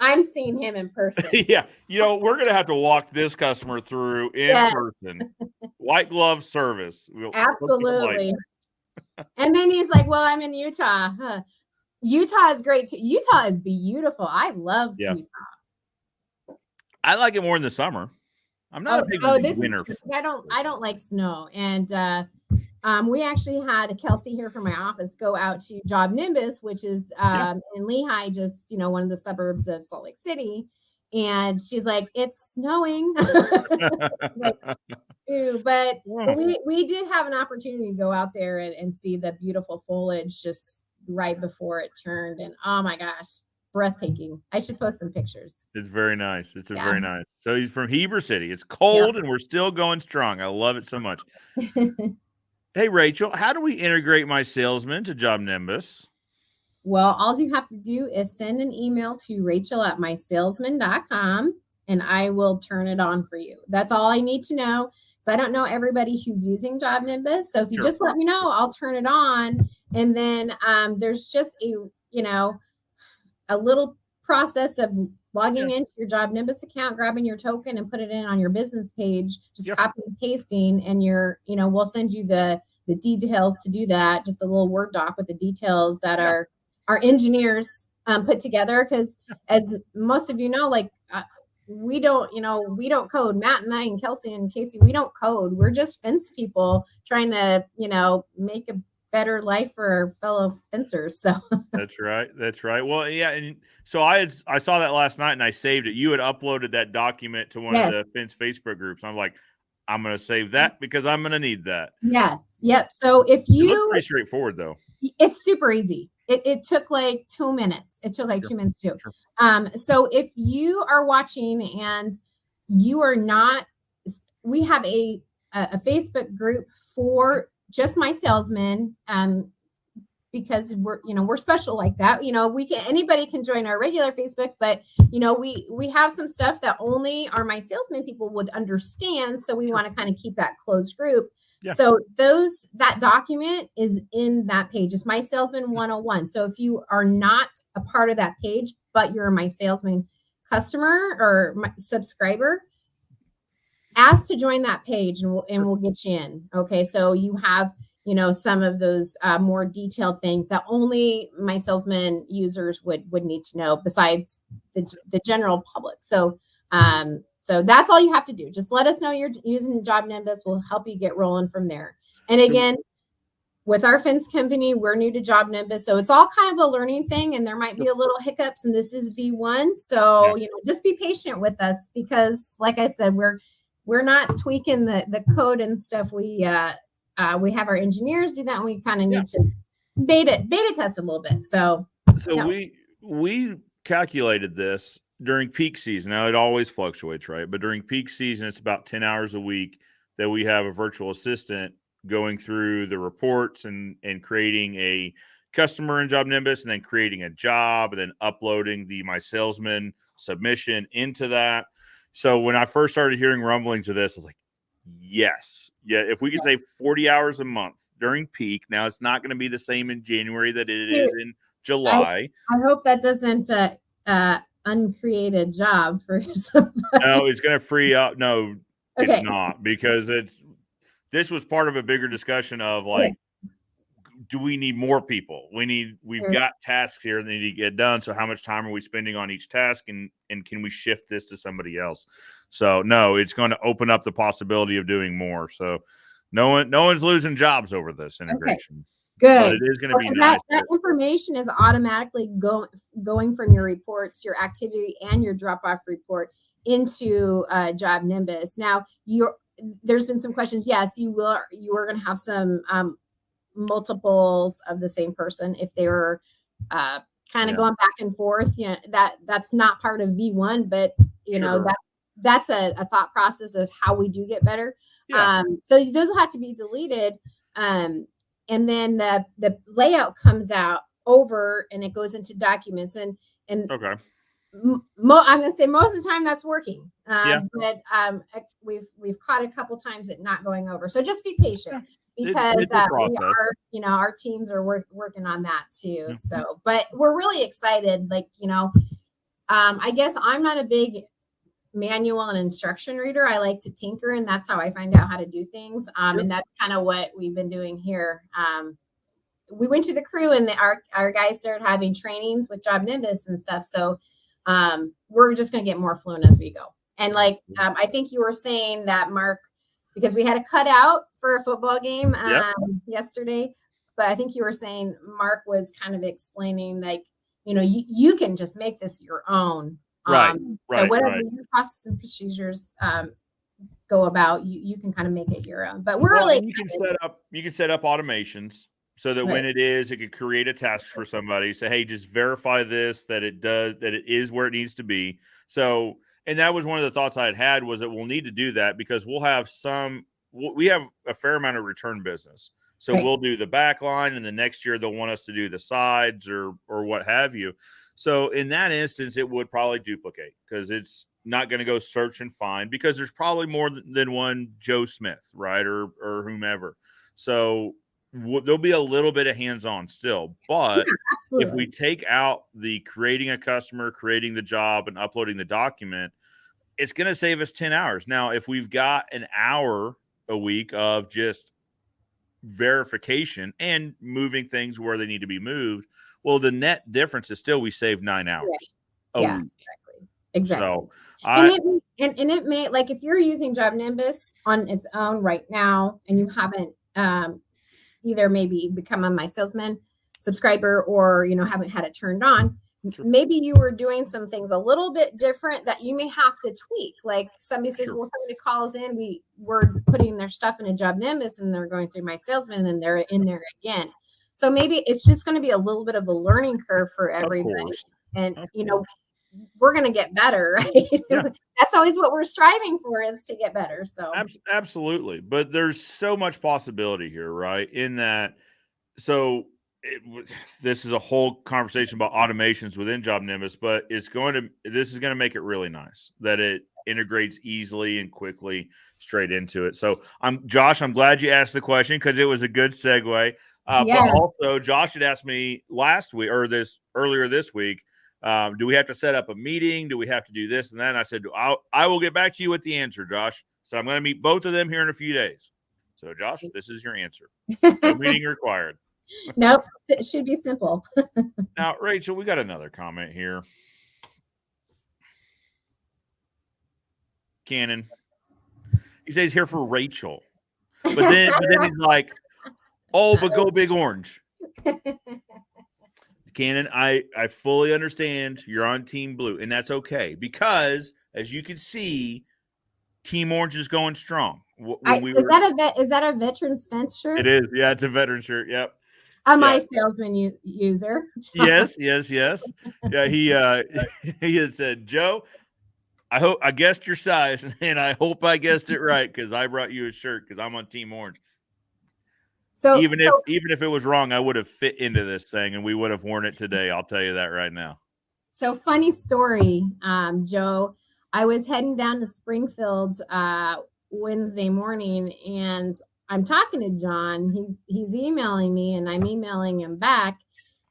I'm seeing him in person. Yeah. We're going to have to walk this customer through in person. White glove service. Absolutely. And then he's like, well, I'm in Utah. Utah is great too. Utah is beautiful. I love Utah. I like it more in the summer. I'm not a big winter. I don't like snow. And we actually had Kelsey here from my office go out to Job Nimbus, which is in Lehigh, just one of the suburbs of Salt Lake City. And she's like, it's snowing. Like, ew. But we did have an opportunity to go out there and see the beautiful foliage just right before it turned. And oh my gosh, breathtaking. I should post some pictures. It's very nice. It's very nice. So he's from Heber City. It's cold and we're still going strong. I love it so much. Hey, Rachel, how do we integrate mySalesman to Job Nimbus? Well, all you have to do is send an email to rachel@mysalesman.com and I will turn it on for you. That's all I need to know. So I don't know everybody who's using Job Nimbus. So if you just let me know, I'll turn it on. And then there's just a little process of logging into your Job Nimbus account, grabbing your token and put it in on your business page, just copying and pasting, and we'll send you the details to do that, just a little Word doc with the details that our engineers put together. Because as most of you know, we don't code. Matt and I and Kelsey and Casey, we don't code. We're just fence people trying to, make a better life for our fellow fencers. So That's right. Well, yeah. And so I saw that last night and I saved it. You had uploaded that document to one of the fence Facebook groups. I'm like, I'm going to save that because I'm going to need that. Yes. Yep. So if you, it looks pretty straightforward though. It's super easy. It took like 2 minutes. It took like 2 minutes too. So if you are watching and you are not, we have a Facebook group for just mySalesman, because we're special like that. Anybody can join our regular Facebook, but we have some stuff that only our mySalesman people would understand. So we want to kind of keep that closed group. Yeah. So that document is in that page. It's mySalesman 101. So if you are not a part of that page, but you're a mySalesman customer or subscriber, ask to join that page and we'll get you in. Okay. So you have, some of those more detailed things that only mySalesman users would need to know besides the general public. So that's all you have to do. Just let us know you're using Job Nimbus. We'll help you get rolling from there. And again, with our fence company, we're new to Job Nimbus. So it's all kind of a learning thing and there might be a little hiccups, and this is V1. So, just be patient with us because like I said, we're not tweaking the code and stuff. We have our engineers do that and we kind of need to beta test a little bit. So we calculated this during peak season. Now it always fluctuates, right? But during peak season, it's about 10 hours a week that we have a virtual assistant going through the reports and creating a customer in Job Nimbus and then creating a job and then uploading the mySalesman submission into that. So when I first started hearing rumblings of this, I was like, Yes. Yeah. If we could say 40 hours a month during peak, now it's not going to be the same in January that it is in July. I hope that doesn't uncreate a job for somebody. No, it's going to free up. No, it's Okay. not, because this was part of a bigger discussion of like, Okay. do we need more people? We've got tasks here that need to get done. So how much time are we spending on each task, and can we shift this to somebody else? So no, it's going to open up the possibility of doing more. So no one's losing jobs over this integration. Good. But it is going to be nice. That information is automatically going from your reports, your activity, and your drop-off report into Job Nimbus. Now, there's been some questions. Yes, you are going to have some multiples of the same person if they were kind of going back and forth. You know, that's not part of V1, but you know that's a thought process of how we do get better. So those will have to be deleted. And then the layout comes out over and it goes into documents and okay. I'm going to say most of the time that's working. But we've caught a couple times it not going over. So just be patient because we are, you know, our teams are working on that too. Mm-hmm. So, but we're really excited. Like, you know, I guess I'm not a big manual and instruction reader. I like to tinker, and that's how I find out how to do things. And that's kind of what we've been doing here. We went to the crew and our guys started having trainings with Job Nimbus and stuff. So we're just going to get more fluent as we go. And like, I think you were saying that, Mark, because we had a cutout for a football game yesterday, but I think you were saying Mark was kind of explaining like, you know, you can just make this your own. So whatever your process and procedures go about, you can kind of make it your own. But we're you can set up automations so that when it could create a task for somebody. Say, hey, just verify this, that it is where it needs to be. So, and that was one of the thoughts I had was that we'll need to do that because we have a fair amount of return business. So we'll do the back line, and the next year they'll want us to do the sides or what have you. So in that instance, it would probably duplicate because it's not going to go search and find because there's probably more than one Joe Smith, right? Or whomever. So there'll be a little bit of hands-on still, but if we take out the creating a customer, creating the job, and uploading the document, it's going to save us 10 hours. Now, if we've got an hour a week of just verification and moving things where they need to be moved, well, the net difference is still we save 9 hours a week. Exactly. So it may, like, if you're using Job Nimbus on its own right now and you haven't either maybe become a mySalesman subscriber or, you know, haven't had it turned on, maybe you were doing some things a little bit different that you may have to tweak. Like somebody says, well, somebody calls in, we're putting their stuff in a Job Nimbus and they're going through mySalesman and they're in there again. So maybe it's just going to be a little bit of a learning curve for everybody. And, you know, we're going to get better, right? That's always what we're striving for, is to get better. So absolutely. But there's so much possibility here, right? In that, so this is a whole conversation about automations within Job Nimbus, but this is going to make it really nice that it integrates easily and quickly straight into it. So Josh, I'm glad you asked the question because it was a good segue. But also Josh had asked me last week or earlier this week, do we have to set up a meeting? Do we have to do this and that? And I said, I will get back to you with the answer, Josh. So I'm going to meet both of them here in a few days. So Josh, this is your answer. No meeting required. Nope. It should be simple. Now, Rachel, we got another comment here. Cannon. He says here for Rachel. But then he's like, oh, but go Big Orange. Cannon, I fully understand you're on Team Blue, and that's okay because, as you can see, Team Orange is going strong. Is that a Veterans Fence shirt? It is. Yeah, it's a veteran shirt. Yep. A mySalesman user. Yes. Yeah, he had said, Joe, I guessed your size, and I hope I guessed it right because I brought you a shirt because I'm on Team Orange. So even if it was wrong, I would have fit into this thing and we would have worn it today. I'll tell you that right now. So funny story, Joe. I was heading down to Springfield Wednesday morning, and I'm talking to John. He's emailing me, and I'm emailing him back.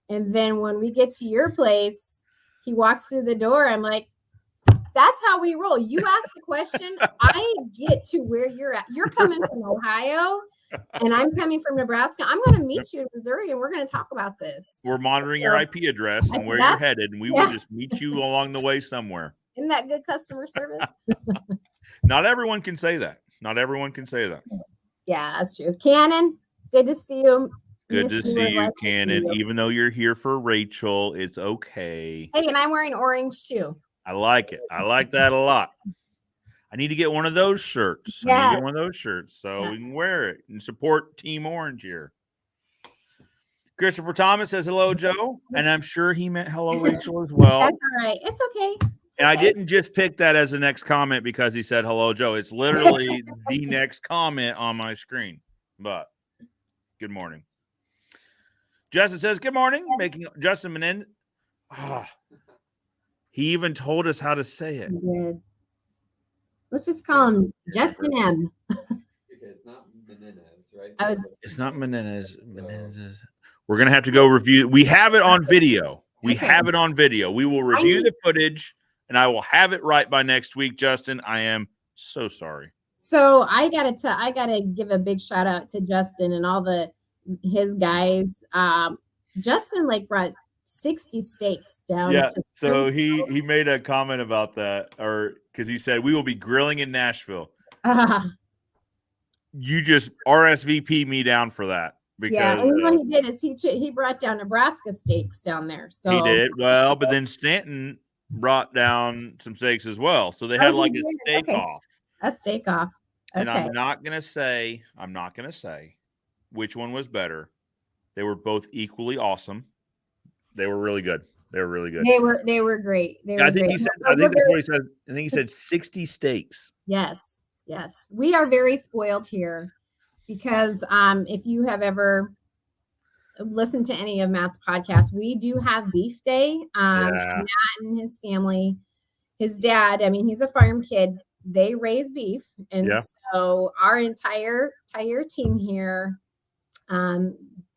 And then when we get to your place, he walks through the door. I'm like, that's how we roll. You ask the question, I get to where you're at. You're coming from Ohio, and I'm coming from Nebraska. I'm going to meet you in Missouri, and we're going to talk about this. We're monitoring your IP address and where you're headed, and we will just meet you along the way somewhere. Isn't that good customer service? Not everyone can say that. Not everyone can say that. Yeah, that's true. Cannon, good to see you. Good to see you, Cannon. Even though you're here for Rachel, it's okay. Hey, and I'm wearing orange too. I like it. I like that a lot. I need to get one of those shirts. Yeah. I need to get one of those shirts so we can wear it and support Team Orange here. Christopher Thomas says hello, Joe. And I'm sure he meant hello, Rachel, as well. That's all right. It's okay. And I didn't just pick that as the next comment because he said hello, Joe. It's literally the next comment on my screen. But good morning. Justin says, good morning. Making Justin Menendez. He even told us how to say it. He did. Let's just call him Justin M. Okay, it's not Menendez, right? It's not Menendez. We're going to have to go review. We have it on video. We have it on video. We will review the footage, and I will have it right by next week, Justin. I am so sorry. So I gotta give a big shout out to Justin and all his guys. Justin brought 60 steaks down. Yeah, so he made a comment about that, or because he said we will be grilling in Nashville. You just RSVP me down for that. Because and what he did is he brought down Nebraska steaks down there. So he did well, but then Stanton brought down some steaks as well. So they had like a steak off. A steak off. Okay. And I'm not gonna say which one was better. They were both equally awesome. They were really good. They were really good. They were great. I think he said. I think that's what he said. I think he said 60 steaks. Yes. We are very spoiled here because if you have ever listened to any of Matt's podcasts, we do have beef day. Matt and his family, his dad. I mean, he's a farm kid. They raise beef, and so our entire team here.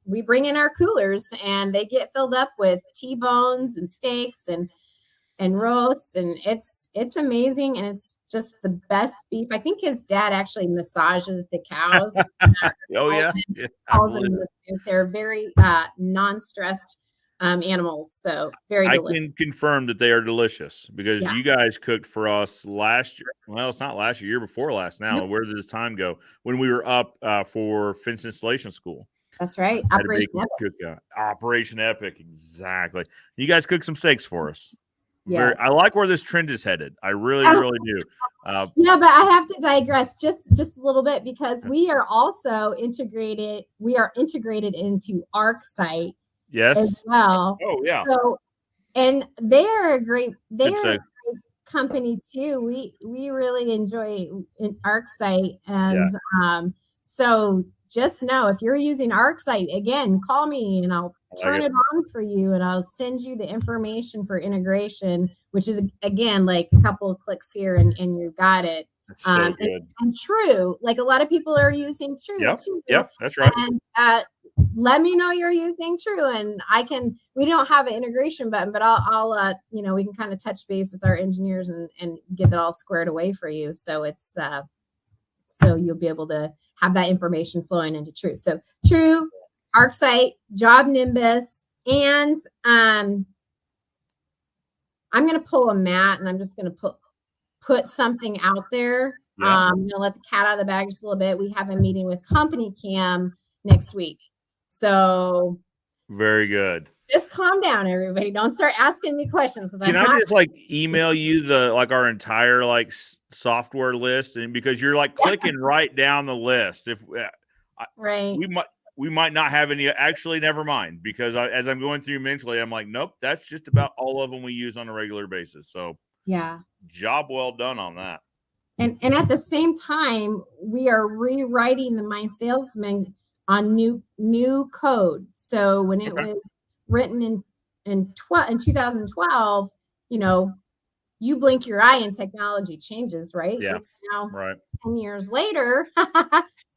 We bring in our coolers and they get filled up with T-bones and steaks and roasts, and it's amazing, and it's just the best beef. I think his dad actually massages the cows. Calls them masseuse. They're very non-stressed animals, so very delicious. I can confirm that they are delicious because you guys cooked for us last year. Well, it's not last year before last now. Where did this time go? When we were up for Fence Installation School. That's right. Operation Epic. Exactly. You guys cook some steaks for us. Yeah. I like where this trend is headed. I really do. But I have to digress just a little bit because we are also integrated. We are integrated into ArcSite. Yes. As well. Oh yeah. So, and they're a great company too. We really enjoy ArcSite, and so just know if you're using ArcSite, again, call me and I'll turn it on for you, and I'll send you the information for integration, which is again like a couple of clicks here and you've got it. That's so good. And True, like a lot of people are using True. Yep, that's right. And let me know you're using True, and we don't have an integration button, but I'll we can kind of touch base with our engineers and get that all squared away for you. So it's so you'll be able to have that information flowing into True. So True, ArcSite, Job Nimbus, and I'm going to pull a Matt, and I'm just going to put something out there. I'm going to let the cat out of the bag just a little bit. We have a meeting with Company Cam next week. So very good. Just calm down, everybody. Don't start asking me questions because I just email you our entire software list, and because you're clicking right down the list. If we might not have any. Actually, never mind, because as I'm going through mentally, I'm like, nope, that's just about all of them we use on a regular basis. So job well done on that. And at the same time, we are rewriting the mySalesman on new code. So when it was written in 2012, you blink your eye and technology changes, right? Yeah. It's now Right. 10 years later,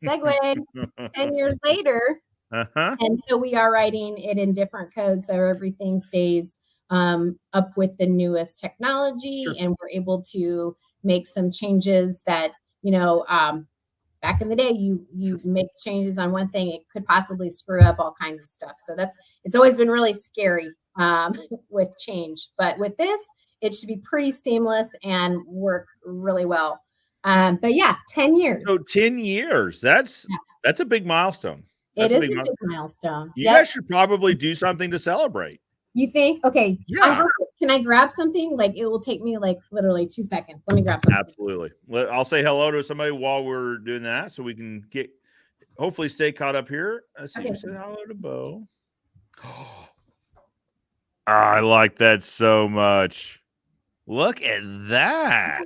segue, 10 years later. Uh-huh. And so we are writing it in different codes so everything stays up with the newest technology, Sure. and we're able to make some changes that, back in the day, you make changes on one thing, it could possibly screw up all kinds of stuff. So it's always been really scary with change. But with this, it should be pretty seamless and work really well. But yeah, 10 years. So 10 years. That's a big milestone. It is a big milestone. You guys should probably do something to celebrate. You think? Okay. Yeah. Can I grab something? Like, it will take me like literally 2 seconds. Let me grab something. Absolutely. I'll say hello to somebody while we're doing that so we can hopefully stay caught up here. Let's see. Okay. Say hello to Bo. I like that so much. Look at that.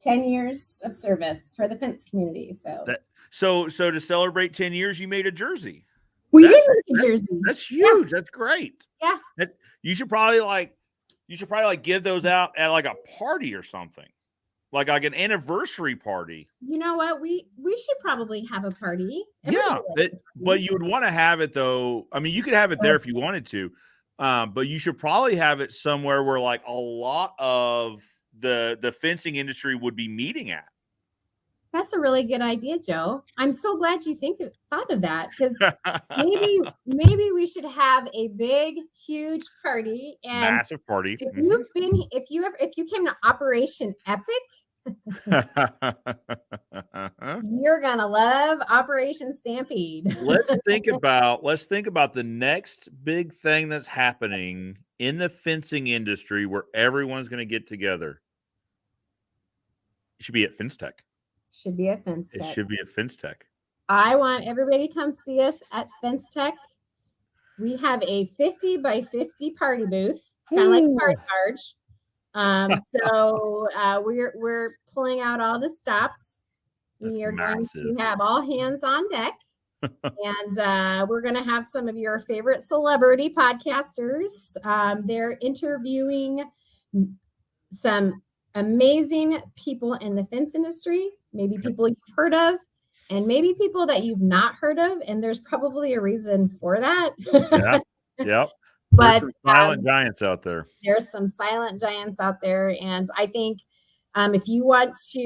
10 years of service for the fence community. So to celebrate 10 years, you made a jersey. We did make a jersey. That's huge. Yeah. That's great. Yeah. You should probably give those out at like a party or something, like an anniversary party. You know what? We should probably have a party. Yeah, but you would want to have it though. I mean, you could have it there if you wanted to, but you should probably have it somewhere where like a lot of the fencing industry would be meeting at. That's a really good idea, Joe. I'm so glad you thought of that, because maybe we should have a big, huge party, and massive party. If you came to Operation Epic, you're gonna love Operation Stampede. Let's think about the next big thing that's happening in the fencing industry where everyone's going to get together. It should be at Fencetech. Should be at Fencetech. It should be at Fencetech. I want everybody to come see us at Fencetech. We have a 50 by 50 party booth, kind of like a party barge. So we're pulling out all the stops. That's we are massive. going to have all hands on deck. And we're going to have some of your favorite celebrity podcasters. They're interviewing some amazing people in the fence industry, maybe people you've heard of, and maybe people that you've not heard of. And there's probably a reason for that. Yeah. Yep. But there's some silent giants out there. There's some silent giants out there. And I think if you want to,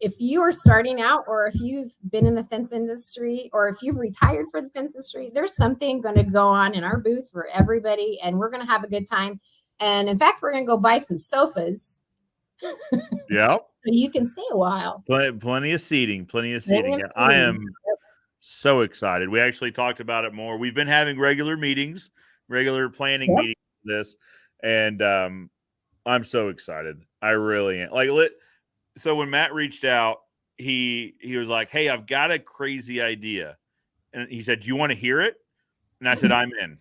if you are starting out, or if you've been in the fence industry, or if you've retired for the fence industry, there's something going to go on in our booth for everybody. And we're going to have a good time. And in fact, we're going to go buy some sofas. Yep. So you can stay a while. Plenty of seating. I am so excited. We actually talked about it more. We've been having regular planning meetings for this, and I'm so excited. I really am. So when Matt reached out, he was like, "Hey, I've got a crazy idea," and he said, "Do you want to hear it?" And I said, "I'm in."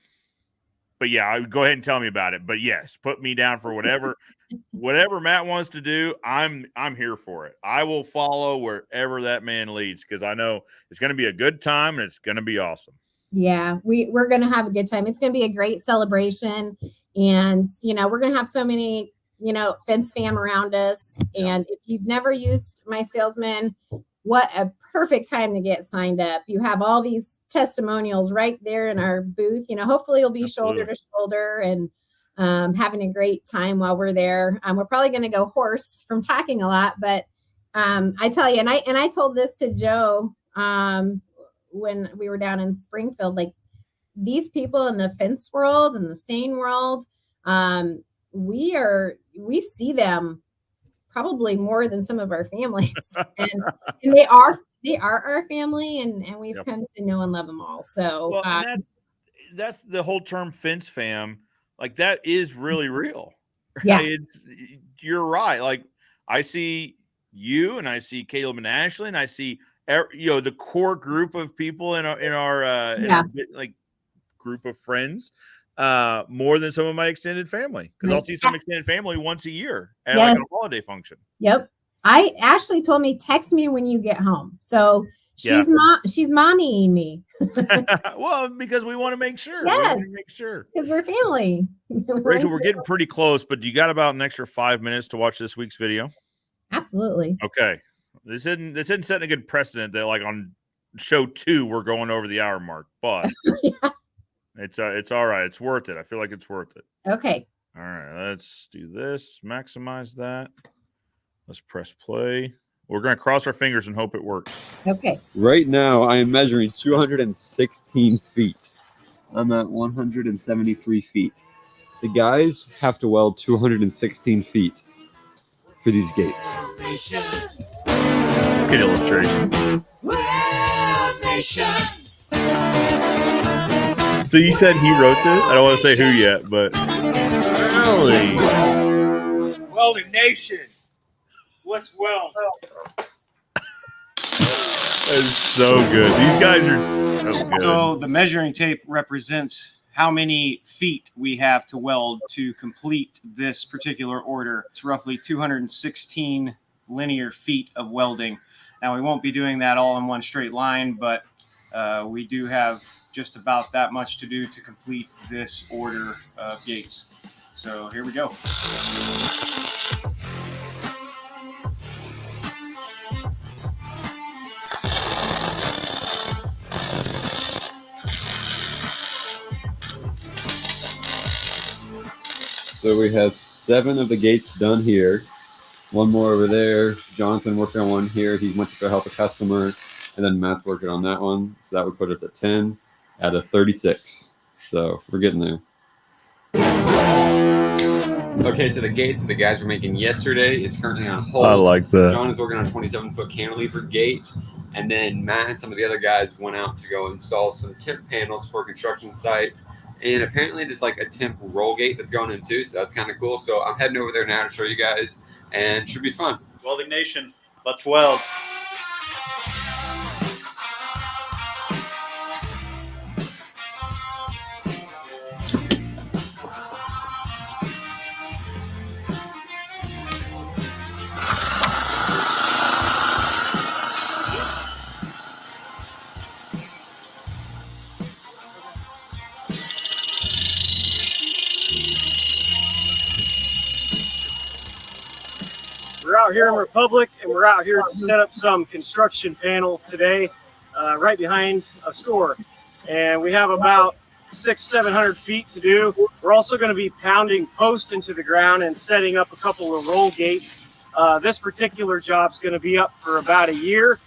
But yeah, go ahead and tell me about it. But yes, put me down for whatever Matt wants to do. I'm here for it. I will follow wherever that man leads, because I know it's going to be a good time and it's going to be awesome. Yeah, we're going to have a good time. It's going to be a great celebration, and we're going to have so many fence fam around us. And if you've never used mySalesman, what a perfect time to get signed up. You have all these testimonials right there in our booth. Hopefully you'll be shoulder to shoulder and having a great time while we're there. We're probably going to go hoarse from talking a lot, but I tell you, and I told this to Joe when we were down in Springfield, like, these people in the fence world and the stain world, we see them probably more than some of our families, and they are our family, and we've come to know and love them all. So that's the whole term fence fam. Like, that is really real. Yeah, you're right. Like, I see you, and I see Caleb and Ashley, and I see the core group of people in our like group of friends. More than some of my extended family, because I'll see some extended family once a year at like a holiday function. Yep. Ashley told me, text me when you get home. So She's mommying me. Well, because we want to make sure. Yes. Because we're family. Rachel, we're getting pretty close, but you got about an extra 5 minutes to watch this week's video? Absolutely. Okay. This isn't setting a good precedent that like on show 2 we're going over the hour mark, but Yeah. it's all right. It's worth it. I feel like it's worth it. Okay. All right, let's do this. Maximize that. Let's press play. We're going to cross our fingers and hope it works. Okay. Right now, I am measuring 216 feet. I'm at 173 feet. The guys have to weld 216 feet for these gates. That's a good illustration. So you said he wrote this? I don't want to say who yet, but really? Welding Nation. Let's weld. That is so good. These guys are so good. So the measuring tape represents how many feet we have to weld to complete this particular order. It's roughly 216 linear feet of welding. Now, we won't be doing that all in one straight line, but we do have just about that much to do to complete this order of gates. So here we go. So we have 7 of the gates done here. 1 more over there. Jonathan working on 1 here. He went to go help a customer. And then Matt's working on that one. So that would put us at 10 out of 36. So we're getting there. Okay, so the gates that the guys were making yesterday is currently on hold. I like that. John is working on a 27-foot cantilever gate. And then Matt and some of the other guys went out to go install some temp panels for a construction site. And apparently there's like a temp roll gate that's going in too, so that's kind of cool. So I'm heading over there now to show you guys, and it should be fun. Welding Nation, let's weld. We're out here in Republic, and we're out here to set up some construction panels today, right behind a store. And we have about 600-700 feet to do. We're also going to be pounding posts into the ground and setting up a couple of roll gates. This particular job is going to be up for about a year.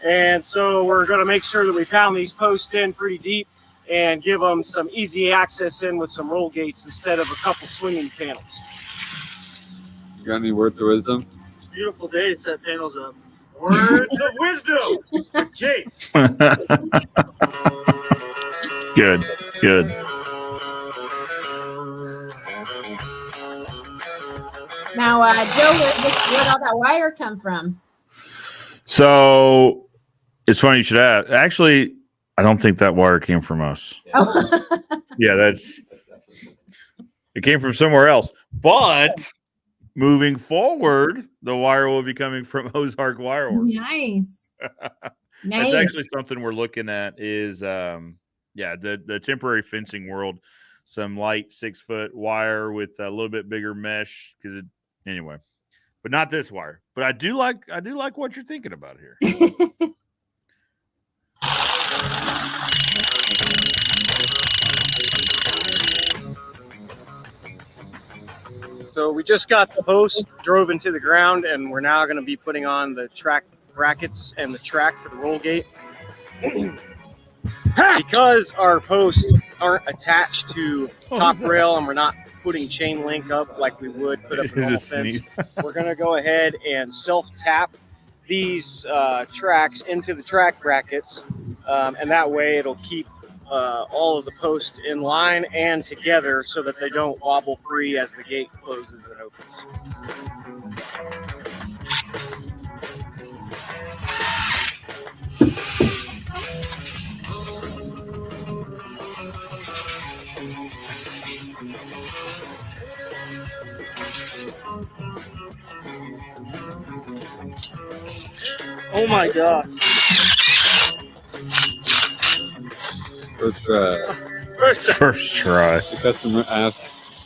And so we're going to make sure that we pound these posts in pretty deep and give them some easy access in with some roll gates instead of a couple swinging panels. You got any words of wisdom? Beautiful day to set panels up. Words of wisdom, Chase. Good. Now, Joe, where'd all that wire come from? So it's funny you should ask. Actually, I don't think that wire came from us. Oh. Yeah, it came from somewhere else. But moving forward, the wire will be coming from Ozark Wire Works. Nice. That's actually something we're looking at is the temporary fencing world. Some light 6-foot wire with a little bit bigger mesh anyway. But not this wire. But I do like what you're thinking about here. So we just got the post, drove into the ground, and we're now going to be putting on the track brackets and the track for the roll gate. Because our posts aren't attached to top rail and we're not putting chain link up like we would put up a normal fence, we're going to go ahead and self-tap these tracks into the track brackets, and that way it'll keep all of the posts in line and together so that they don't wobble free as the gate closes and opens. Oh my God. First try. First try. The customer asked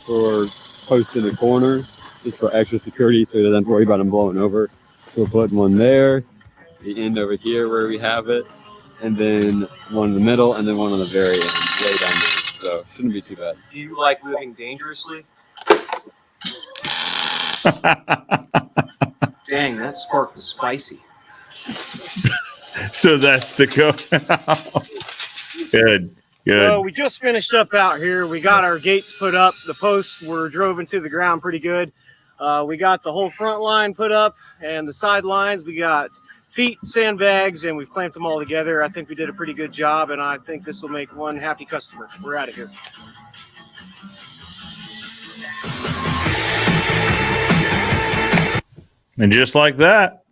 for posts in the corner just for extra security so he doesn't have to worry about them blowing over. So we're putting one there, the end over here where we have it, and then one in the middle, and then one on the very end, way down there. So shouldn't be too bad. Do you like moving dangerously? Dang, that spark was spicy. So that's the go. Good. So we just finished up out here. We got our gates put up. The posts were drove into the ground pretty good. We got the whole front line put up and the side lines. We got feet, sandbags, and we've clamped them all together. I think we did a pretty good job, and I think this will make one happy customer. We're out of here. And just like that,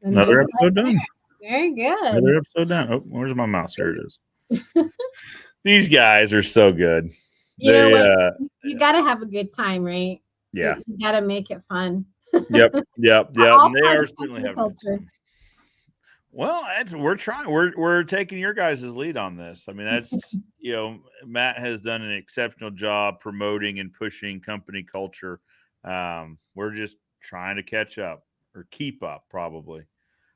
another episode done. Very good. Another episode done. Oh, where's my mouse? Here it is. These guys are so good. You know what? You got to have a good time, right? Yeah. You got to make it fun. Yep. And they are certainly having culture. Well, we're trying. We're taking your guys' lead on this. I mean, that's Matt has done an exceptional job promoting and pushing company culture. We're just trying to catch up or keep up, probably.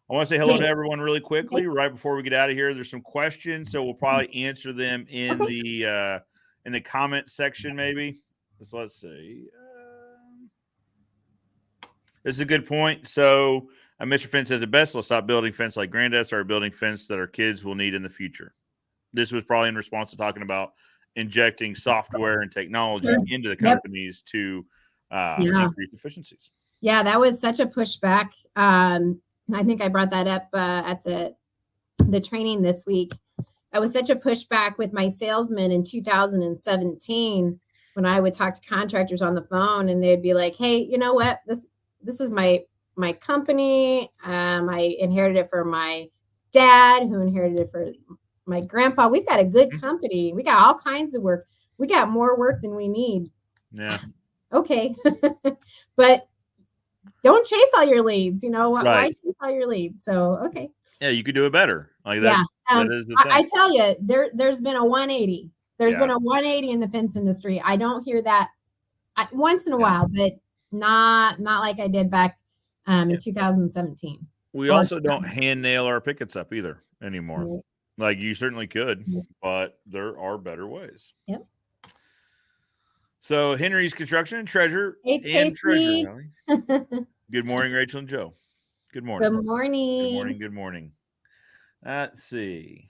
I want to say hello to everyone really quickly right before we get out of here. There's some questions, so we'll probably answer them in the comment section, maybe. So let's see. This is a good point. So Mr. Fence says it best. Let's stop building fence like granddad. Start building fence that our kids will need in the future. This was probably in response to talking about injecting software and technology into the companies to increase efficiencies. Yeah, that was such a pushback. I think I brought that up at the training this week. That was such a pushback with mySalesman in 2017 when I would talk to contractors on the phone and they'd be like, "Hey, you know what? This is my company. I inherited it from my dad, who inherited it for my grandpa. We've got a good company. We got all kinds of work. We got more work than we need." Yeah. Okay, but don't chase all your leads. Why chase all your leads? So, okay. Yeah, you could do it better. Like that. Yeah. That is the thing. I tell you, there's been a 180. There's been a 180 in the fence industry. I don't hear that once in a while, but not like I did back in 2017. We also don't hand nail our pickets up either anymore. Right. Like you certainly could, but there are better ways. Yep. So Henry's Construction and Treasure. Hey, Treasure. Good morning, Rachel and Joe. Good morning. Good morning. Good morning. Good morning. Let's see.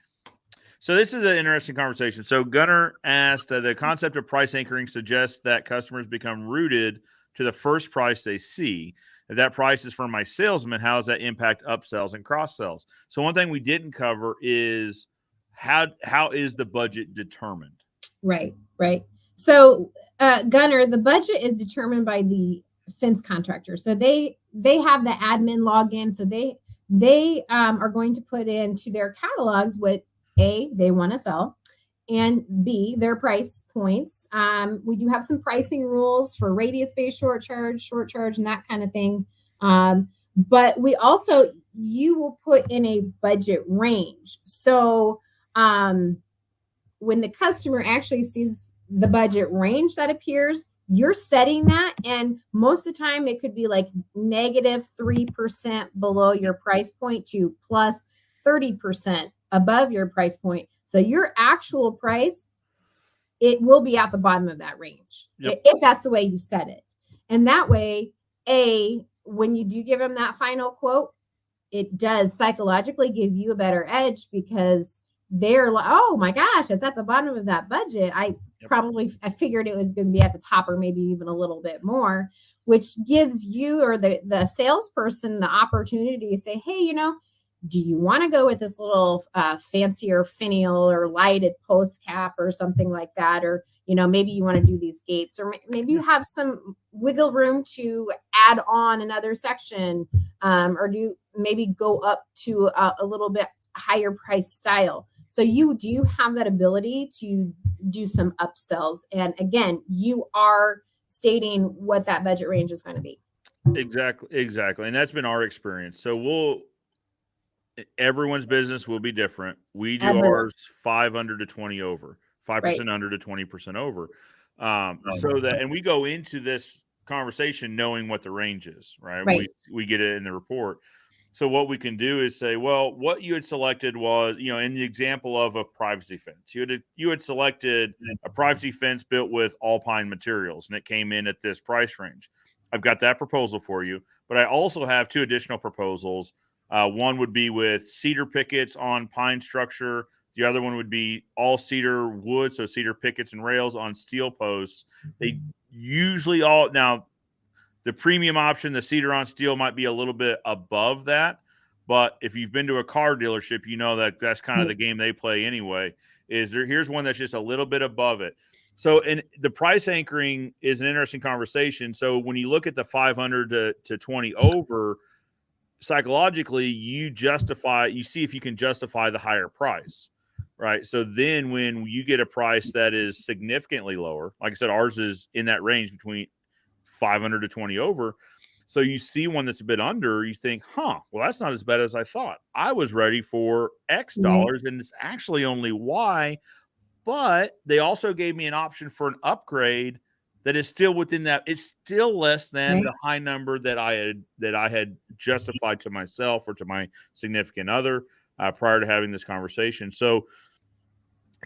So this is an interesting conversation. So Gunnar asked, the concept of price anchoring suggests that customers become rooted to the first price they see. If that price is from mySalesman, how does that impact upsells and cross sells? So one thing we didn't cover is how is the budget determined? Right. So Gunnar, the budget is determined by the fence contractor. So they have the admin login. So they are going to put into their catalogs what A, they want to sell, and B, their price points. We do have some pricing rules for radius-based short charge, and that kind of thing. But we also, you will put in a budget range. So when the customer actually sees the budget range that appears, you're setting that. And most of the time it could be like negative 3% below your price point to plus 30% above your price point. So your actual price, it will be at the bottom of that range, if that's the way you set it. And that way, when you do give them that final quote, it does psychologically give you a better edge because they're like, oh my gosh, it's at the bottom of that budget. I figured it was going to be at the top or maybe even a little bit more, which gives you or the salesperson the opportunity to say, hey, do you want to go with this little fancier finial or lighted post cap or something like that? Or, maybe you want to do these gates, or maybe you have some wiggle room to add on another section, or do maybe go up to a little bit higher price style. So you do have that ability to do some upsells. And again, you are stating what that budget range is going to be. Exactly. And that's been our experience. So everyone's business will be different. We do Everyone. ours 5 under to 20 over, 5% under to 20% over. So that, and we go into this conversation knowing what the range is, right? Right. We get it in the report. So what we can do is say, well, what you had selected was, in the example of a privacy fence, you had selected a privacy fence built with all pine materials, and it came in at this price range. I've got that proposal for you, but I also have 2 additional proposals. One would be with cedar pickets on pine structure. The other one would be all cedar wood, so cedar pickets and rails on steel posts. They usually now the premium option, the cedar on steel, might be a little bit above that. But if you've been to a car dealership, you know that that's kind of the game they play anyway. Here's one that's just a little bit above it. So, and the price anchoring is an interesting conversation. So when you look at the 500 to 20 over, psychologically, you see if you can justify the higher price, right? So then when you get a price that is significantly lower, like I said, ours is in that range between 500 to 20 over. So you see one that's a bit under, you think, well, that's not as bad as I thought. I was ready for X dollars, and it's actually only Y. But they also gave me an option for an upgrade that is still within that. It's still less than the high number that I had justified to myself or to my significant other prior to having this conversation. So,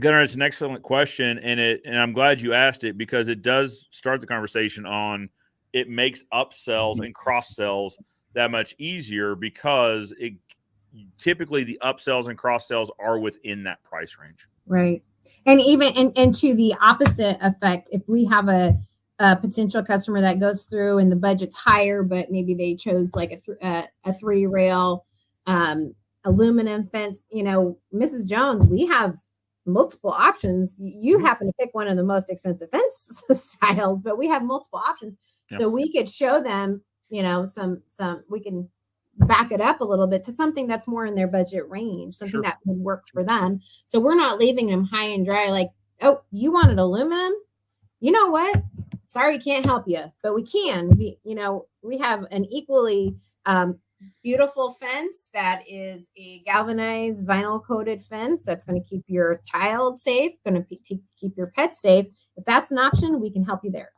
Gunnar, it's an excellent question, and I'm glad you asked it, because it does start the conversation on, it makes upsells and cross sells that much easier, because typically the upsells and cross sells are within that price range. Right. And even and to the opposite effect, if we have a potential customer that goes through and the budget's higher, but maybe they chose like a 3-rail aluminum fence, Mrs. Jones, we have multiple options. You happen to pick one of the most expensive fence styles, but we have multiple options. Yep. So we could show them, we can back it up a little bit to something that's more in their budget range, something that would work for them. So we're not leaving them high and dry, like, oh, you wanted aluminum? You know what? Sorry, can't help you, but we can. We have an equally beautiful fence that is a galvanized vinyl coated fence that's going to keep your child safe, going to keep your pet safe. If that's an option, we can help you there.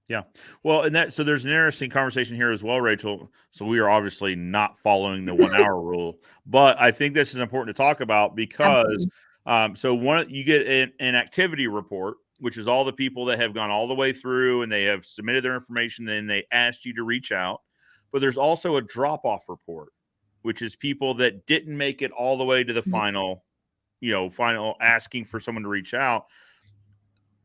Yeah. Well, so there's an interesting conversation here as well, Rachel. So we are obviously not following the 1 hour rule, but I think this is important to talk about, because you get an activity report, which is all the people that have gone all the way through and they have submitted their information and they asked you to reach out. But there's also a drop-off report, which is people that didn't make it all the way to the final asking for someone to reach out.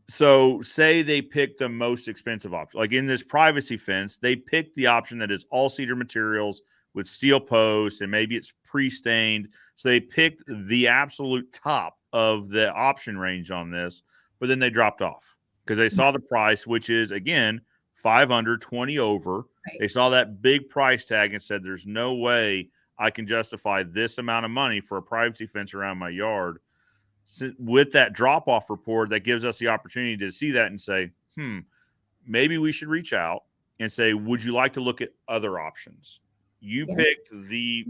So say they pick the most expensive option, like in this privacy fence, they picked the option that is all cedar materials with steel posts, and maybe it's pre-stained. So they picked the absolute top of the option range on this, but then they dropped off because they saw the price, which is, again, 520 over. Right. They saw that big price tag and said, there's no way I can justify this amount of money for a privacy fence around my yard. With that drop-off report, that gives us the opportunity to see that and say, maybe we should reach out and say, would you like to look at other options? You picked the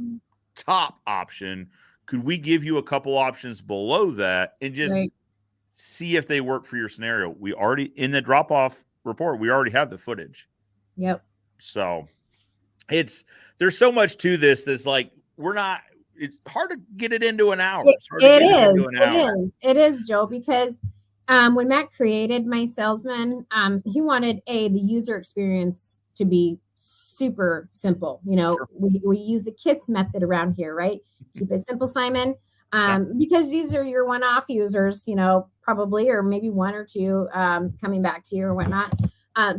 top option. Could we give you a couple options below that and just see if they work for your scenario? We already, in the drop-off report, we already have the footage. Yep. So there's so much to this that's like, it's hard to get it into an hour. It is, Joe, because when Matt created mySalesman, he wanted the user experience to be super simple. We use the KISS method around here, right? Keep it simple, Simon. Because these are your one-off users, probably, or maybe 1 or 2 coming back to you or whatnot.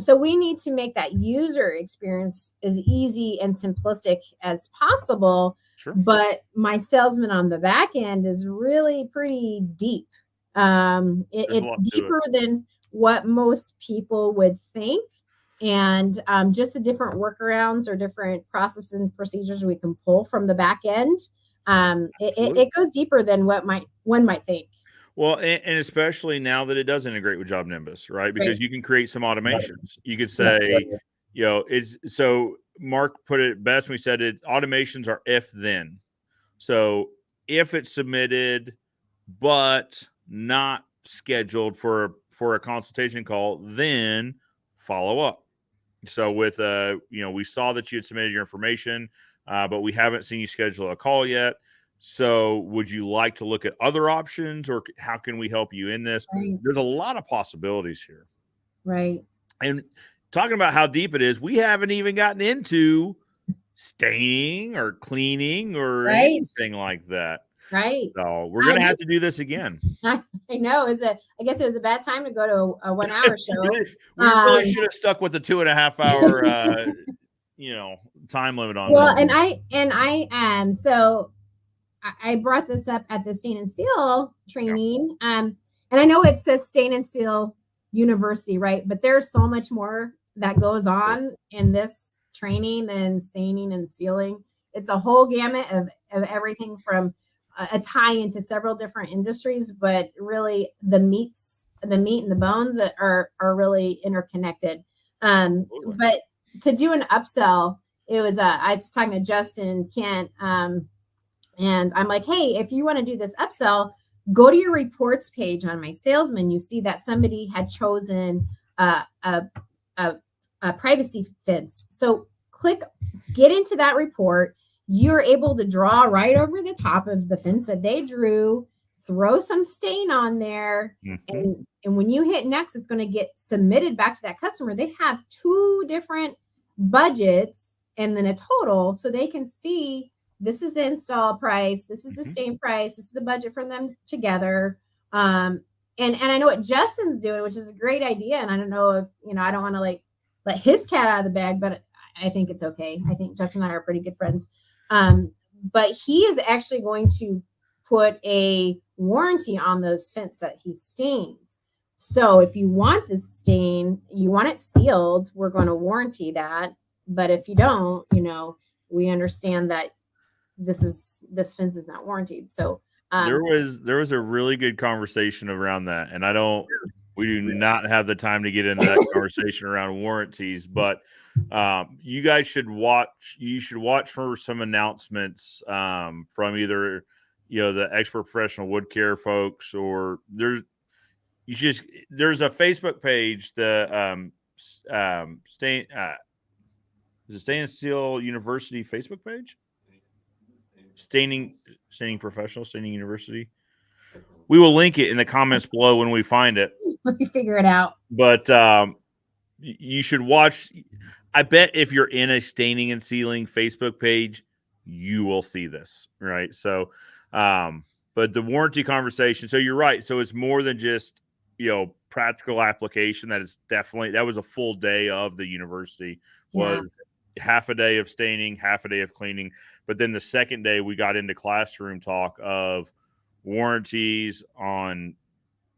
So we need to make that user experience as easy and simplistic as possible. Sure. But mySalesman on the back end is really pretty deep. It's deeper than what most people would think. And just the different workarounds or different processes and procedures we can pull from the back end. It goes deeper than what one might think. Well, and especially now that it does integrate with Job Nimbus, right? Because you can create some automations. You could say, Mark put it best when he said automations are if then. So if it's submitted but not scheduled for a consultation call, then follow up. So with we saw that you had submitted your information, but we haven't seen you schedule a call yet. So would you like to look at other options, or how can we help you in this? Right. There's a lot of possibilities here. Right. And talking about how deep it is, we haven't even gotten into staining or cleaning or Right. anything like that. Right. So we're going to have to do this again. I know. I guess it was a bad time to go to a 1 hour show. We really should have stuck with the 2.5 hour, time limit on. Well, that. I brought this up at the Stain and Seal training. And I know it says Stain and Seal University, right? But there's so much more that goes on in this training than staining and sealing. It's a whole gamut of everything from a tie into several different industries, but really the meat and the bones are really interconnected. But to do an upsell, it was I was talking to Justin and Kent, and I'm like, hey, if you want to do this upsell, go to your reports page on mySalesman. You see that somebody had chosen a privacy fence. So get into that report. You're able to draw right over the top of the fence that they drew, throw some stain on there, and when you hit next, it's going to get submitted back to that customer. They have 2 different budgets and then a total, so they can see this is the install price, this is the stain price, this is the budget from them together. And I know what Justin's doing, which is a great idea. And I don't know if, I don't want to let his cat out of the bag, but I think it's okay. I think Justin and I are pretty good friends. But he is actually going to put a warranty on those fence that he stains. So if you want this stain, you want it sealed, we're going to warranty that. But if you don't, we understand that this fence is not warranted. So there was a really good conversation around that, and we do not have the time to get into that conversation around warranties, but you guys should watch for some announcements from either the expert professional wood care folks, or there's a Facebook page, the Stain and Seal University Facebook page, staining professional, staining university. We will link it in the comments below when we find it. Let me figure it out. But you should watch. I bet if you're in a staining and sealing Facebook page, you will see this, right? So, but the warranty conversation. So you're right. So it's more than just practical application. That was a full day of the university. Was half a day of staining, half a day of cleaning. But then the second day we got into classroom talk of warranties on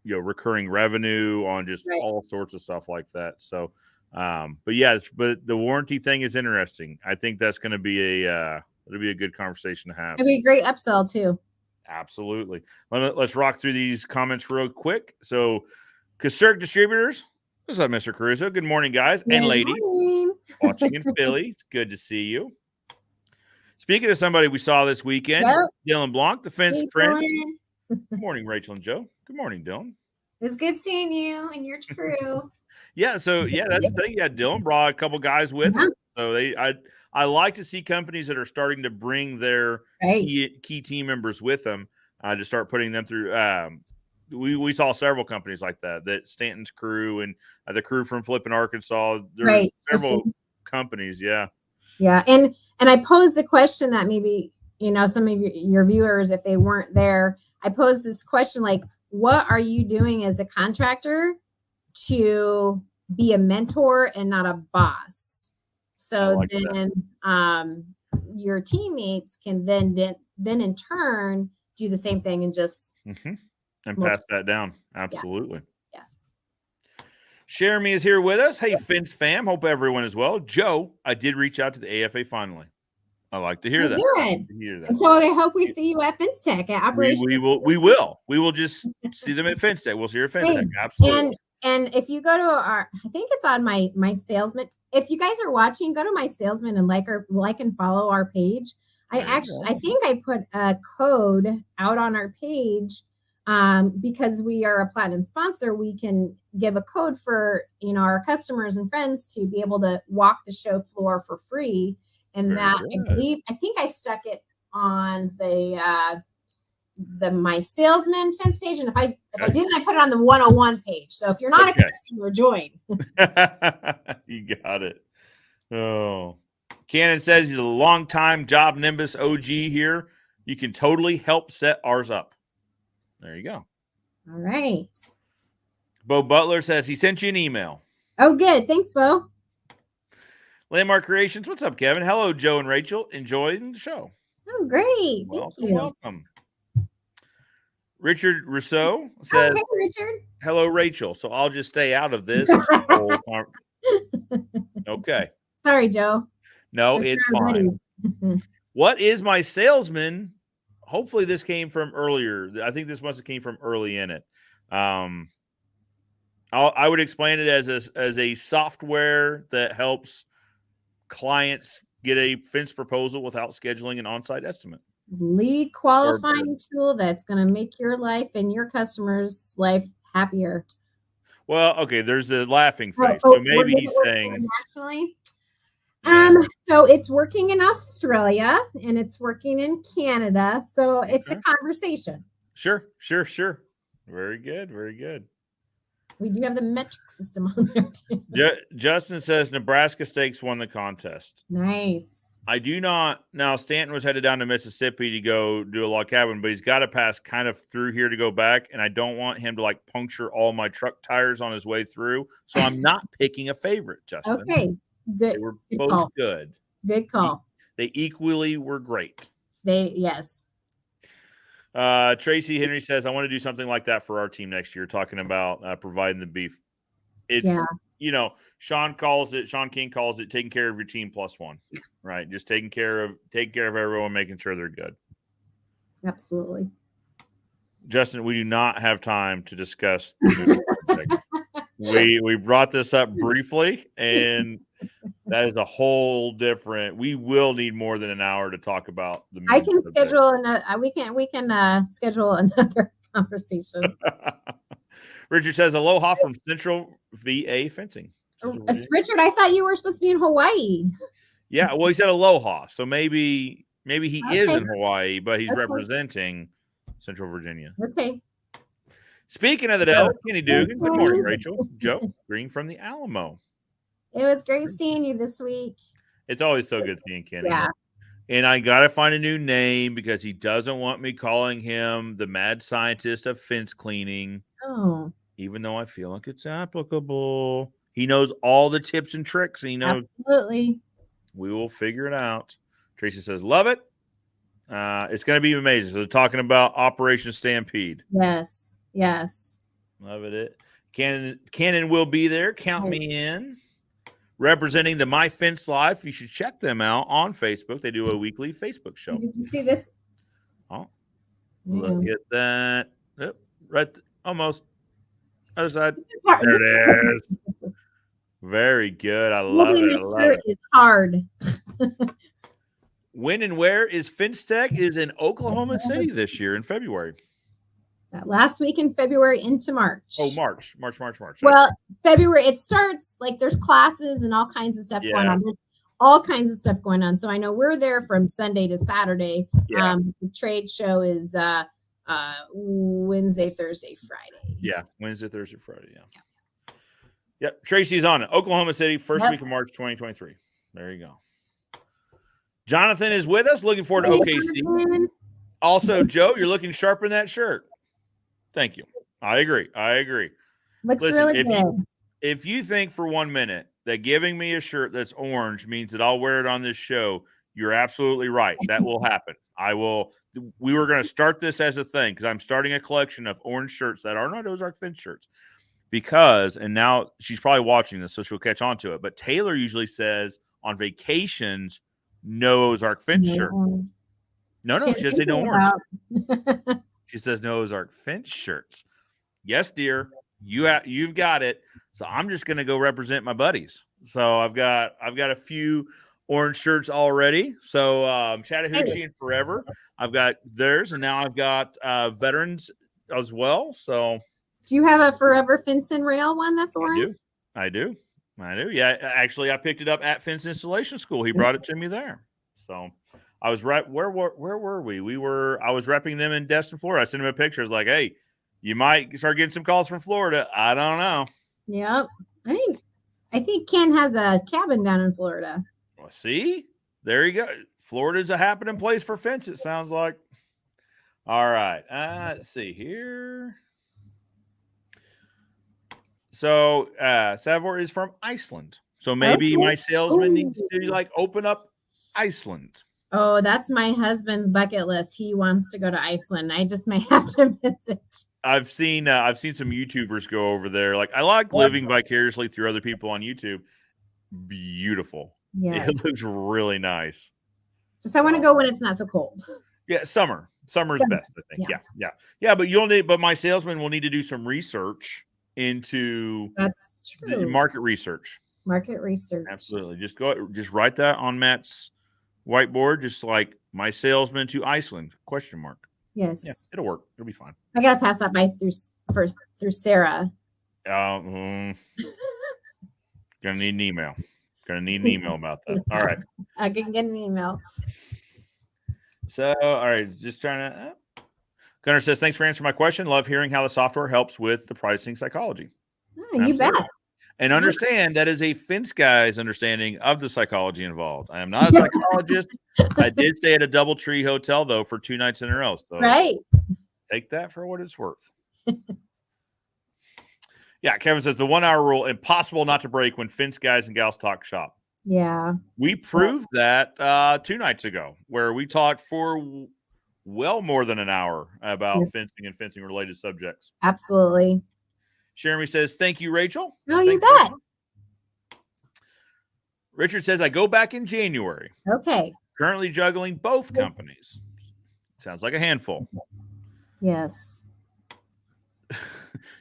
recurring revenue, on just all sorts of stuff like that. So but the warranty thing is interesting. I think that's going to be it'll be a good conversation to have. It'll be a great upsell too. Absolutely. Let's rock through these comments real quick. So Kroese Distributors, what's up, Mr. Kroese? Good morning, guys and lady. Watching in Philly. It's good to see you. Speaking of somebody we saw this weekend, Dylan Blanc, the Fence Prince. Good morning, Rachel and Joe. Good morning, Dylan. It's good seeing you and your crew. That's the thing. Yeah, Dylan brought a couple guys with him. So I like to see companies that are starting to bring their key team members with them to start putting them through. We saw several companies like that Stanton's crew and the crew from Flippin, Arkansas. There's several companies. Yeah. And I posed the question that maybe, some of your viewers, if they weren't there, I posed this question, like, what are you doing as a contractor to be a mentor and not a boss? So your teammates can then in turn do the same thing and just and pass that down. Absolutely. Yeah. Jeremy is here with us. Hey, Fence fam. Hope everyone is well. Joe, I did reach out to the AFA finally. I like to hear that. Good. And so I hope we see you at Fencetech at Operation. We will just see them at Fencetech. We'll see you at Fencetech. Absolutely. And if you go to I think it's on mySalesman. If you guys are watching, go to mySalesman and like and follow our page. I think I put a code out on our page because we are a platinum sponsor. We can give a code for, our customers and friends to be able to walk the show floor for free. And Very good. I think I stuck it on the mySalesman fence page. And if I didn't, I put it on the 101 page. So if you're not a customer, join. You got it. Oh, Cannon says he's a long-time Job Nimbus OG here. You can totally help set ours up. There you go. All right. Bo Butler says he sent you an email. Oh, good. Thanks, Bo. Landmark Creations. What's up, Kevin? Hello, Joe and Rachel. Enjoying the show. Oh, great. Thank you. Welcome. Richard Rousseau says, hey, Richard. Hello, Rachel. So I'll just stay out of this. Okay. Sorry, Joe. No, it's fine. What is mySalesman? Hopefully this came from earlier. I think this must have came from early in it. I would explain it as a software that helps clients get a fence proposal without scheduling an on-site estimate. Lead qualifying tool that's going to make your life and your customers' life happier. Well, okay, there's the laughing face. So maybe he's saying nationally. So it's working in Australia and it's working in Canada. So it's a conversation. Sure. Very good. We do have the metric system on there too. Justin says Nebraska Stakes won the contest. Nice. I do not. Now, Stanton was headed down to Mississippi to go do a log cabin, but he's got to pass kind of through here to go back. And I don't want him to puncture all my truck tires on his way through. So I'm not picking a favorite, Justin. Okay. Good. They were both good. Good call. They equally were great. Yes. Tracy Henry says, I want to do something like that for our team next year, talking about providing the beef. It's, Sean King calls it taking care of your team +1, right? Just taking care of everyone, making sure they're good. Absolutely. Justin, we do not have time to discuss the we brought this up briefly, and that is a whole different. We will need more than an hour to talk about the. I can schedule another. We can schedule another conversation. Richard says, "Aloha from Central VA Fencing." Richard, I thought you were supposed to be in Hawaii. Yeah, well, he said aloha, so maybe he is in Hawaii, but he's representing Central Virginia. Okay. Speaking of the Dell, Kenny Dugan. Good morning, Rachel. Joe Green from the Alamo. It was great seeing you this week. It's always so good seeing Kenny. Yeah. And I got to find a new name because he doesn't want me calling him the mad scientist of fence cleaning. Oh. Even though I feel like it's applicable. He knows all the tips and tricks. And he knows. Absolutely. We will figure it out. Tracy says, love it. It's going to be amazing. So they're talking about Operation Stampede. Yes. Love it. Cannon will be there. Count me in. Representing the My Fence Live. You should check them out on Facebook. They do a weekly Facebook show. Did you see this? Oh, look at that. Oh, almost. Other side. There it is. Very good. I love it. It's hard. When and where is Fencetech? Is in Oklahoma City this year in February. That last week in February into March. Oh, March. Well, February, it starts there's classes and all kinds of stuff going on. There's all kinds of stuff going on. So I know we're there from Sunday to Saturday. Yeah. The trade show is Wednesday, Thursday, Friday. Yeah, Wednesday, Thursday, Friday. Yeah. Yep. Tracy's on it. Oklahoma City, first week of March 2023. There you go. Jonathan is with us. Looking forward to OKC. Jonathan. Also, Joe, you're looking sharp in that shirt. Thank you. I agree. Looks really good. If you think for 1 minute that giving me a shirt that's orange means that I'll wear it on this show, you're absolutely right. That will happen. We were going to start this as a thing because I'm starting a collection of orange shirts that are not Ozark Fence shirts. And now she's probably watching this, so she'll catch on to it. But Taylor usually says on vacations, no Ozark Fence shirt. No, she doesn't say no orange. She says no Ozark Fence shirts. Yes, dear. You've got it. So I'm just going to go represent my buddies. So I've got a few orange shirts already. So Chattahoochee and Forever, I've got theirs, and now I've got veterans as well. So Do you have a Forever Fence and Rail one that's orange? I do. Yeah, actually, I picked it up at Fence Installation School. He brought it to me there. So I was right. Where were we? I was repping them in Destin, Florida. I sent him a picture. I was like, hey, you might start getting some calls from Florida. I don't know. Yep. I think Ken has a cabin down in Florida. Well, see, there you go. Florida's a happening place for fence, it sounds like. All right. Let's see here. So Savor is from Iceland. So maybe my salesman needs to open up Iceland. Oh, that's my husband's bucket list. He wants to go to Iceland. I just may have to visit. I've seen some YouTubers go over there. I like living vicariously through other people on YouTube. Beautiful. Yes. It looks really nice. Just I want to go when it's not so cold. Yeah, summer. Summer's best, I think. Yeah. But my salesman will need to do some research into That's true. Market research. Market research. Absolutely. Just write that on Matt's whiteboard, just like my salesman to Iceland ? Yes. Yeah, it'll work. It'll be fine. I gotta pass that by through Sarah. Gonna need an email. About that. All right. I can get an email. So, all right, just trying to. Gunnar says, "Thanks for answering my question. Love hearing how the software helps with the pricing psychology." Oh, you bet. And understand that is a fence guy's understanding of the psychology involved. I am not a psychologist. I did stay at a DoubleTree hotel though for 2 nights in a row. So right. Take that for what it's worth. Yeah, Kevin says the 1 hour rule impossible not to break when fence guys and gals talk shop. Yeah. We proved that 2 nights ago, where we talked for well more than an hour about fencing and fencing related subjects. Absolutely. Jeremy says, thank you, Rachel. Oh, you bet. Richard says, I go back in January. Okay. Currently juggling both companies. Sounds like a handful. Yes.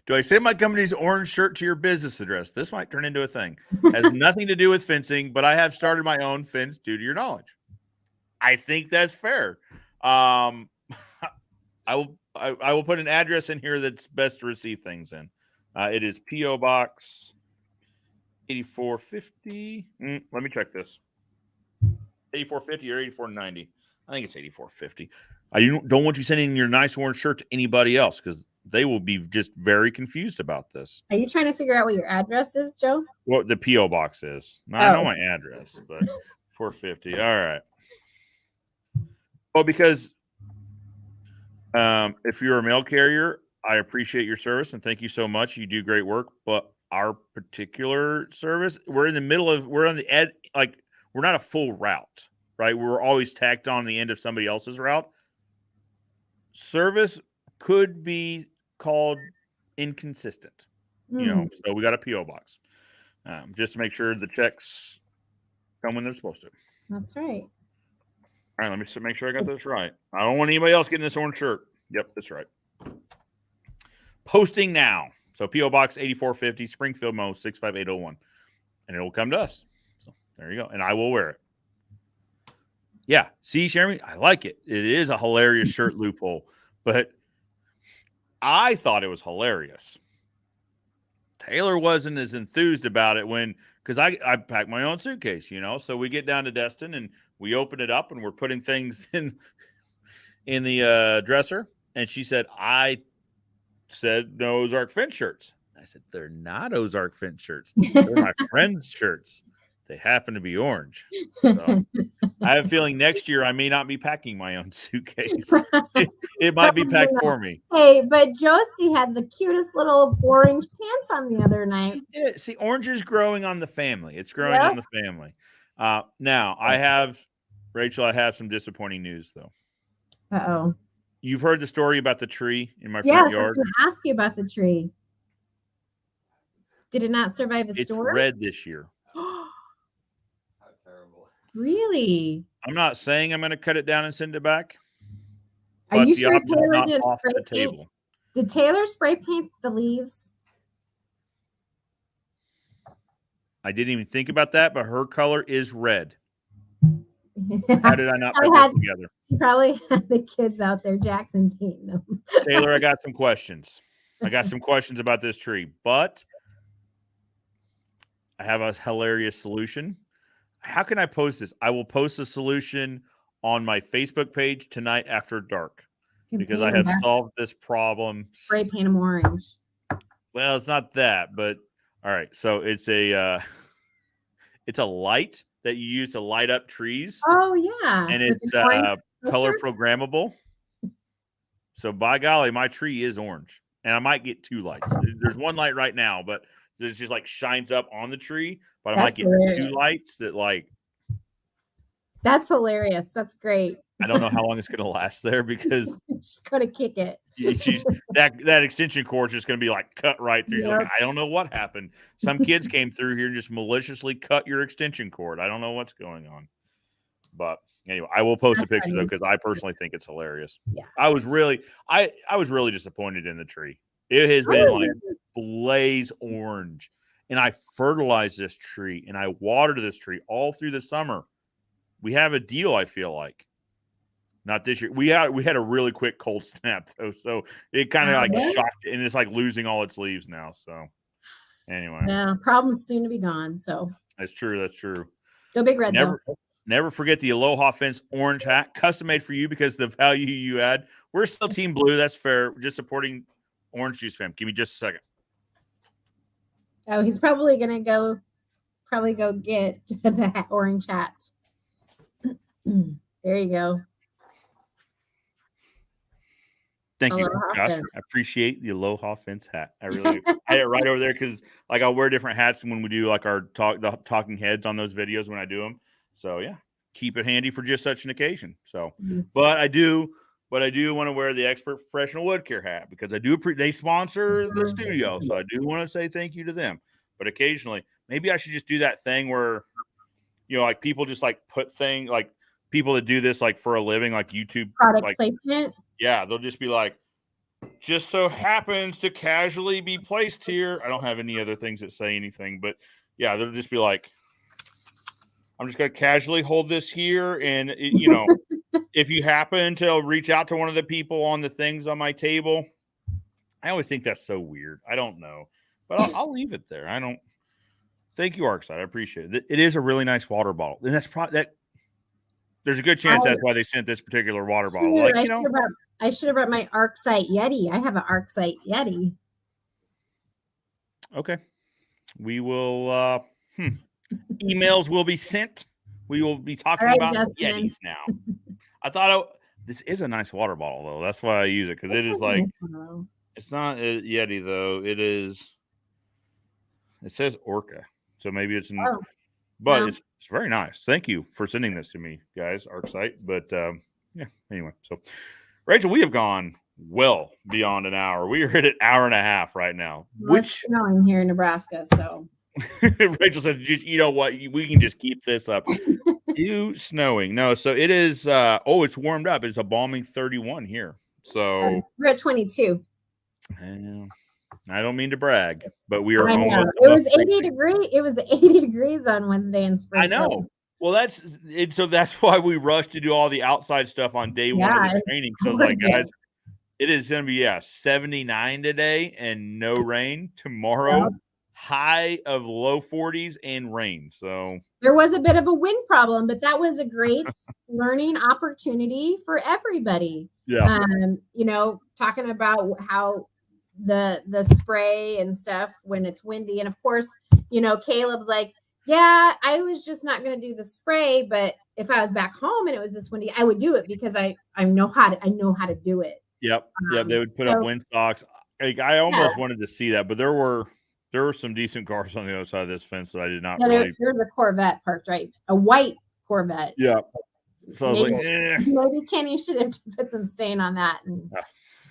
Do I send my company's orange shirt to your business address? This might turn into a thing. Has nothing to do with fencing, but I have started my own fence due to your knowledge. I think that's fair. I will put an address in here that's best to receive things in. It is P.O. Box 8450. Let me check this. 8450 or 8490. I think it's 8450. I don't want you sending your nice orange shirt to anybody else because they will be just very confused about this. Are you trying to figure out what your address is, Joe? What the P.O. box is. I know my address, but 450. All right. Well, because if you're a mail carrier, I appreciate your service and thank you so much. You do great work, but our particular service, we're on the edge, we're not a full route, right? We're always tacked on the end of somebody else's route. Service could be called inconsistent, so we got a P.O. box just to make sure the checks come when they're supposed to. That's right. All right, let me make sure I got this right. I don't want anybody else getting this orange shirt. Yep, that's right. Posting now. So P.O. Box 8450, Springfield, Mo 65801. And it will come to us. So there you go. And I will wear it. Yeah. See, Jeremy, I like it. It is a hilarious shirt loophole. But I thought it was hilarious. Taylor wasn't as enthused about it because I packed my own suitcase, So we get down to Destin and we open it up and we're putting things in the dresser. And she said, I said no Ozark Fence shirts. I said, they're not Ozark Fence shirts. They're my friend's shirts. They happen to be orange. So I have a feeling next year I may not be packing my own suitcase. It might be packed for me. Hey, but Josie had the cutest little orange pants on the other night. See, orange is growing on the family. It's growing on the family. Now, Rachel, I have some disappointing news, though. Uh-oh. You've heard the story about the tree in my front yard? Yeah, I was going to ask you about the tree. Did it not survive a storm? It's red this year. How terrible. Really? I'm not saying I'm going to cut it down and send it back. Are you sure Taylor Taylor didn't off spray the paint? table. Did Taylor spray paint the leaves? I didn't even think about that, but her color is red. How did I not put Probably this had- together? You probably had the kids out there, Jackson painting them. Taylor, I got some questions. I got some questions about this tree, but I have a hilarious solution. How can I post this? I will post the solution on my Facebook page tonight after dark You can because paint I have 'em back, solved this problem. spray paint them orange. Well, it's not that, but all right. So it's a light that you use to light up trees, Oh yeah, and with it's the orange color filter? programmable. So by golly, my tree is orange, and I might get 2 lights. There's 1 light right now, but it just like shines up on the tree. But I might That's get 2 hilarious. lights that like That's hilarious. That's great. I don't know how long it's going to last there because Just gotta kick it. that extension cord is just going to be like cut right through. Yep. Like, I don't know what happened. Some kids came through here and just maliciously cut your extension cord. I don't know what's going on. But anyway, I will post That's a picture though funny. because I personally think it's hilarious. Yeah. I was really disappointed in the tree. It has been like blaze orange, and I fertilized this tree and I watered this tree all through the summer. We have a deal. I feel like. Not this year. We had a really quick cold snap though, so it kind of like shocked, and it's like losing all its leaves now. So anyway, Yeah, problems soon to be gone. So that's true. That's true. go big red though. Never forget the Aloha Fence orange hat, custom made for you because the value you add. We're still Team Blue. That's fair. We're just supporting Orange Juice fam. Give me just a second. Oh, he's probably gonna go get the orange hat. There you go. Thank you, Aloha Josh. Fence. I appreciate the Aloha Fence hat. I really I had it right over there because like I'll wear different hats when we do like our talking heads on those videos when I do them. So yeah, keep it handy for just such an occasion. So, but I do want to wear the Expert Professional Wood Care hat because I do. They sponsor the studio, so I do want to say thank you to them. But occasionally, maybe I should just do that thing where, like people just like put things like people that do this like for a living, like YouTube Product like, placement. Yeah, they'll just be like, just so happens to casually be placed here. I don't have any other things that say anything, but yeah, they'll just be like, I'm just going to casually hold this here. And, if you happen to reach out to one of the people on the things on my table, I always think that's so weird. I don't know, but I'll leave it there. I don't. Thank you, Arkside. I appreciate it. It is a really nice water bottle. And that's probably that. There's a good chance that's why they sent this particular water bottle. Dude, Like, I should have brought my Arcsite Yeti. I have an Arcsite Yeti. Okay. We will emails will be sent. We will be talking about Justin. Yetis now. I thought this is a nice water bottle though. That's why I use it because it is like it's not a Yeti though. It says Orca. So maybe it's but it's very nice. Thank you for sending this to me, guys, Arcsite. But yeah, anyway. So Rachel, we have gone well beyond an hour. We are at an hour and a half right now. It's snowing here in Nebraska, so Rachel said, you know what? We can just keep this up. Snowing. No, so it is it's warmed up. It's a balmy 31 here. So we're at 22. I don't mean to brag, but we are almost. It was 80 degrees. It was 80 degrees on Wednesday in Springfield. I know. Well, that's why we rushed to do all the outside stuff on day one of the training. So I was like, guys, it is going to be 79 today and no rain tomorrow. High of low 40s and rain. So there was a bit of a wind problem, but that was a great learning opportunity for everybody. Yeah. Talking about how the spray and stuff when it's windy. And of course, Caleb's like, yeah, I was just not going to do the spray, but if I was back home and it was this windy, I would do it because I know how to do it. Yep. They would put up windsocks. Like, I almost wanted to see that, but there were some decent cars on the other side of this fence that I did not really. There's a Corvette parked, right? A white Corvette. Yeah. So maybe, I was like, maybe Kenny should have put some stain on that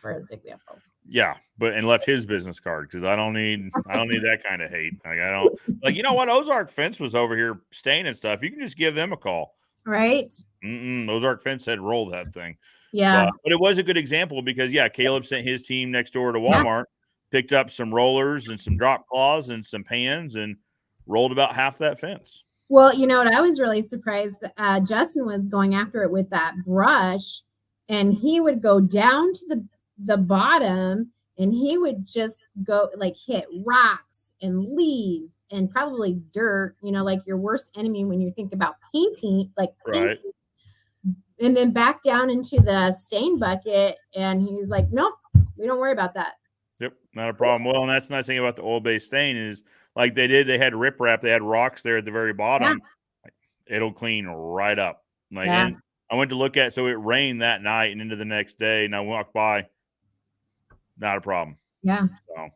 for his example. Yeah, and left his business card because I don't need that kind of hate. Like I don't like, you know what? Ozark Fence was over here staining stuff. You can just give them a call. Right. Ozark Fence said roll that thing. Yeah. But it was a good example because Caleb sent his team next door to Walmart, picked up some rollers and some drop claws and some pans and rolled about half that fence. Well, you know what? I was really surprised. Justin was going after it with that brush, and he would go down to the bottom, and he would just go like hit rocks and leaves and probably dirt. You know, like your worst enemy when you think about painting, like painting. Right. And then back down into the stain bucket, and he's like, "Nope, we don't worry about that." Yep, not a problem. Well, and that's the nice thing about the oil-based stain is like they had riprap, they had rocks there at the very bottom. Yeah. It'll clean right up. Like, Yeah. and I went to look at, so it rained that night and into the next day, and I walked by, not a problem. Yeah. So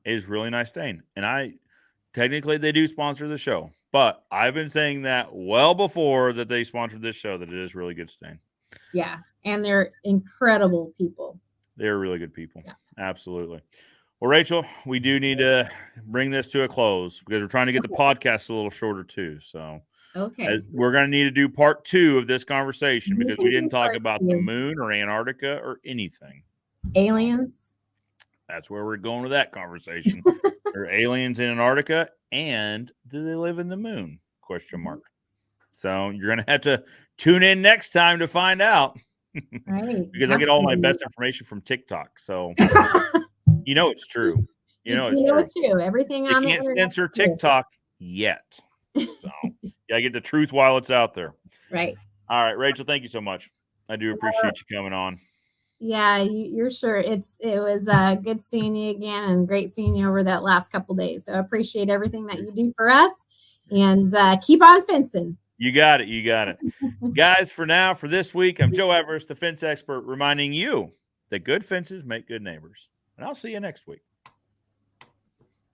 it is really nice stain. And technically they do sponsor the show, but I've been saying that well before that they sponsored this show, that it is really good stain. Yeah. And they're incredible people. They're really good people. Yeah. Absolutely. Well, Rachel, we do need to bring this to a close because we're trying to get the podcast a little shorter too. So okay, we're going to need to do part 2 of this conversation because we didn't talk about the 2. moon or Antarctica or anything. Aliens. That's where we're going with that conversation. Are aliens in Antarctica, and do they live in the moon? Question mark. So you're going to have to tune in next time to find out. Right. Because I get all my best information from TikTok. So you know it's true. You know it's true. Everything you on the can't internet censor is true. TikTok yet. So you gotta get the truth while it's out there. Right. All right, Rachel, thank you so much. I do appreciate you coming on. Yeah, you're sure. It was good seeing you again and great seeing you over that last couple days. So I appreciate everything that you do for us, and keep on fencing. You got it. You got it. Guys, for this week, I'm Joe Everest, the fence expert, reminding you that good fences make good neighbors. And I'll see you next week.